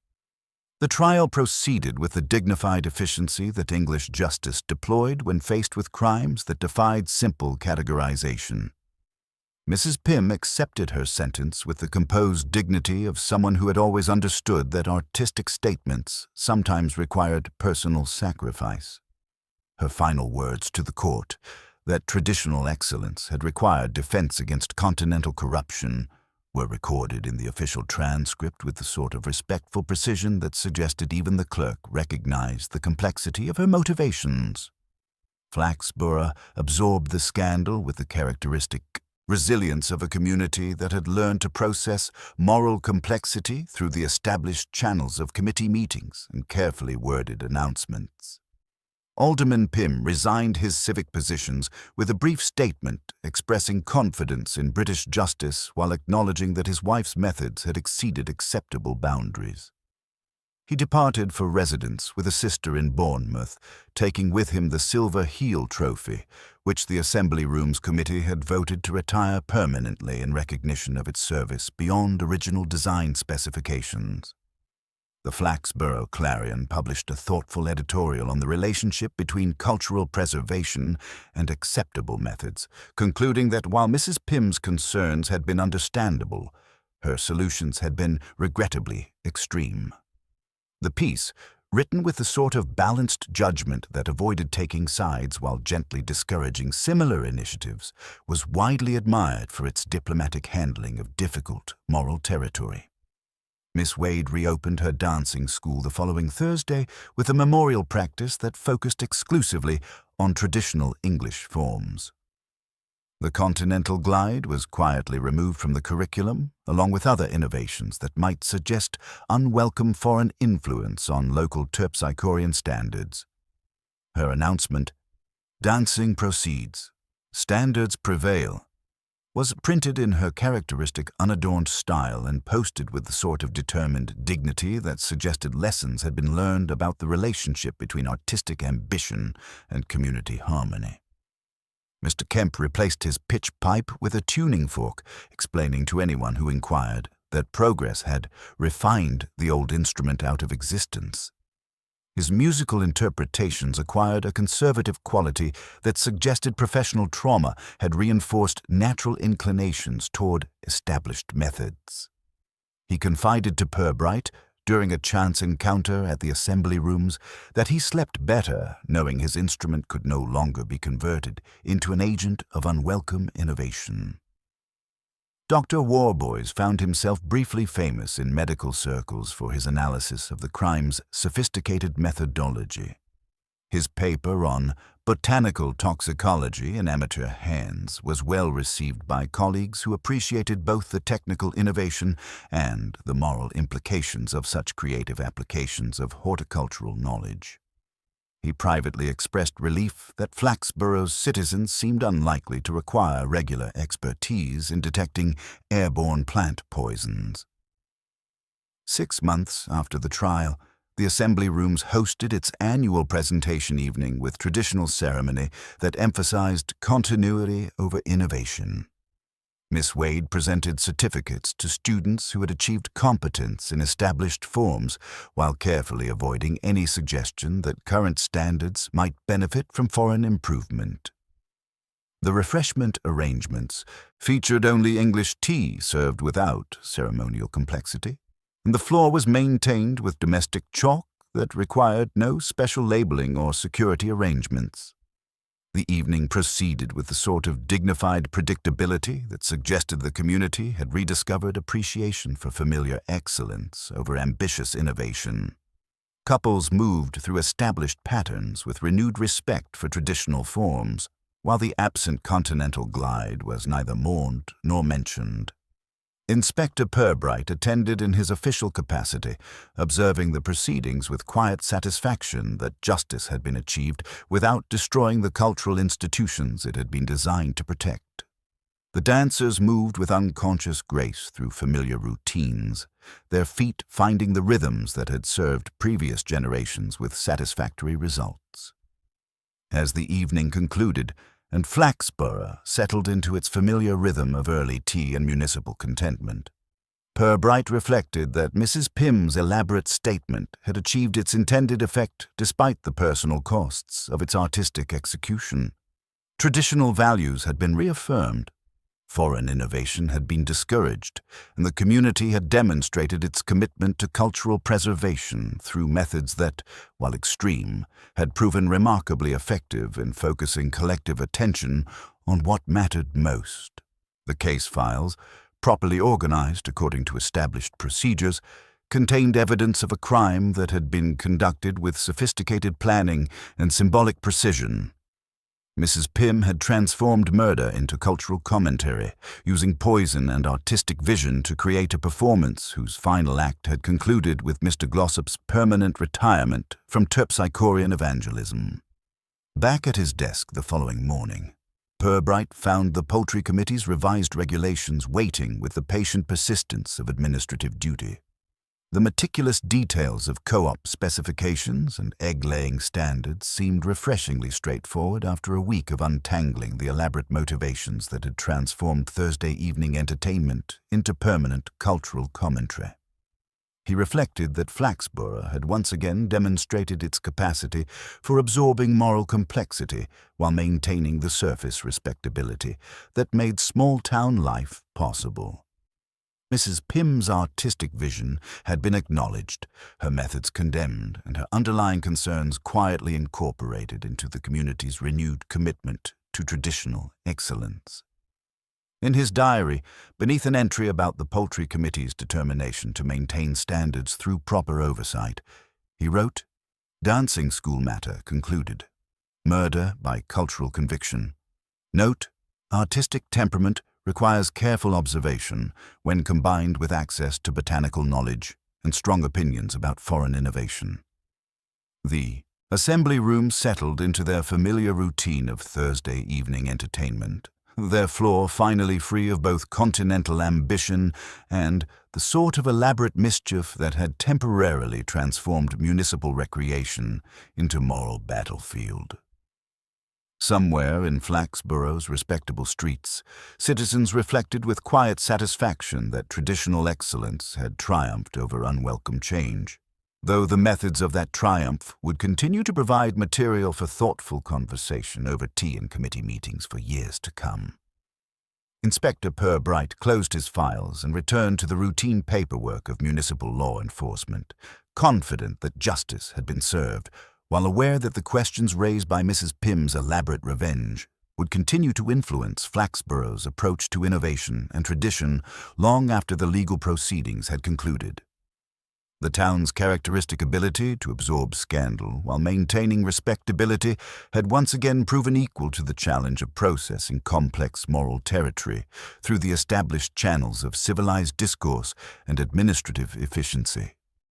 A: The trial proceeded with the dignified efficiency that English justice deployed when faced with crimes that defied simple categorization. Mrs. Pym accepted her sentence with the composed dignity of someone who had always understood that artistic statements sometimes required personal sacrifice. Her final words to the court, that traditional excellence had required defense against continental corruption, were recorded in the official transcript with the sort of respectful precision that suggested even the clerk recognized the complexity of her motivations. Flaxborough absorbed the scandal with the characteristic resilience of a community that had learned to process moral complexity through the established channels of committee meetings and carefully worded announcements. Alderman Pym resigned his civic positions with a brief statement expressing confidence in British justice while acknowledging that his wife's methods had exceeded acceptable boundaries. He departed for residence with a sister in Bournemouth, taking with him the silver heel trophy, which the Assembly Rooms Committee had voted to retire permanently in recognition of its service beyond original design specifications. The Flaxborough Clarion published a thoughtful editorial on the relationship between cultural preservation and acceptable methods, concluding that while Mrs. Pym's concerns had been understandable, her solutions had been regrettably extreme. The piece, written with the sort of balanced judgment that avoided taking sides while gently discouraging similar initiatives, was widely admired for its diplomatic handling of difficult moral territory. Miss Wade reopened her dancing school the following Thursday with a memorial practice that focused exclusively on traditional English forms. The Continental Glide was quietly removed from the curriculum, along with other innovations that might suggest unwelcome foreign influence on local terpsichorean standards. Her announcement, "Dancing proceeds, standards prevail," was printed in her characteristic unadorned style and posted with the sort of determined dignity that suggested lessons had been learned about the relationship between artistic ambition and community harmony. Mr. Kemp replaced his pitch pipe with a tuning fork, explaining to anyone who inquired that progress had refined the old instrument out of existence. His musical interpretations acquired a conservative quality that suggested professional trauma had reinforced natural inclinations toward established methods. He confided to Purbright, during a chance encounter at the Assembly Rooms, that he slept better knowing his instrument could no longer be converted into an agent of unwelcome innovation. Dr. Warboys found himself briefly famous in medical circles for his analysis of the crime's sophisticated methodology. His paper on botanical toxicology in amateur hands was well received by colleagues who appreciated both the technical innovation and the moral implications of such creative applications of horticultural knowledge. He privately expressed relief that Flaxborough's citizens seemed unlikely to require regular expertise in detecting airborne plant poisons. 6 months after the trial, the Assembly Rooms hosted its annual presentation evening with traditional ceremony that emphasized continuity over innovation. Miss Wade presented certificates to students who had achieved competence in established forms, while carefully avoiding any suggestion that current standards might benefit from foreign improvement. The refreshment arrangements featured only English tea served without ceremonial complexity, and the floor was maintained with domestic chalk that required no special labeling or security arrangements. The evening proceeded with the sort of dignified predictability that suggested the community had rediscovered appreciation for familiar excellence over ambitious innovation. Couples moved through established patterns with renewed respect for traditional forms, while the absent continental glide was neither mourned nor mentioned. Inspector Purbright attended in his official capacity, observing the proceedings with quiet satisfaction that justice had been achieved without destroying the cultural institutions it had been designed to protect. The dancers moved with unconscious grace through familiar routines, their feet finding the rhythms that had served previous generations with satisfactory results. As the evening concluded, and Flaxborough settled into its familiar rhythm of early tea and municipal contentment, Purbright reflected that Mrs. Pym's elaborate statement had achieved its intended effect despite the personal costs of its artistic execution. Traditional values had been reaffirmed, foreign innovation had been discouraged, and the community had demonstrated its commitment to cultural preservation through methods that, while extreme, had proven remarkably effective in focusing collective attention on what mattered most. The case files, properly organized according to established procedures, contained evidence of a crime that had been conducted with sophisticated planning and symbolic precision. Mrs. Pym had transformed murder into cultural commentary, using poison and artistic vision to create a performance whose final act had concluded with Mr. Glossop's permanent retirement from terpsichorean evangelism. Back at his desk the following morning, Purbright found the Poultry Committee's revised regulations waiting with the patient persistence of administrative duty. The meticulous details of co-op specifications and egg-laying standards seemed refreshingly straightforward after a week of untangling the elaborate motivations that had transformed Thursday evening entertainment into permanent cultural commentary. He reflected that Flaxborough had once again demonstrated its capacity for absorbing moral complexity while maintaining the surface respectability that made small-town life possible. Mrs. Pym's artistic vision had been acknowledged, her methods condemned, and her underlying concerns quietly incorporated into the community's renewed commitment to traditional excellence. In his diary, beneath an entry about the Poultry Committee's determination to maintain standards through proper oversight, he wrote, "Dancing school matter concluded. Murder by cultural conviction. Note, artistic temperament requires careful observation when combined with access to botanical knowledge and strong opinions about foreign innovation." The Assembly Rooms settled into their familiar routine of Thursday evening entertainment, their floor finally free of both continental ambition and the sort of elaborate mischief that had temporarily transformed municipal recreation into moral battlefield. Somewhere in Flaxborough's respectable streets, citizens reflected with quiet satisfaction that traditional excellence had triumphed over unwelcome change, though the methods of that triumph would continue to provide material for thoughtful conversation over tea and committee meetings for years to come. Inspector Purbright closed his files and returned to the routine paperwork of municipal law enforcement, confident that justice had been served, while aware that the questions raised by Mrs. Pym's elaborate revenge would continue to influence Flaxborough's approach to innovation and tradition long after the legal proceedings had concluded. The town's characteristic ability to absorb scandal while maintaining respectability had once again proven equal to the challenge of processing complex moral territory through the established channels of civilized discourse and administrative efficiency.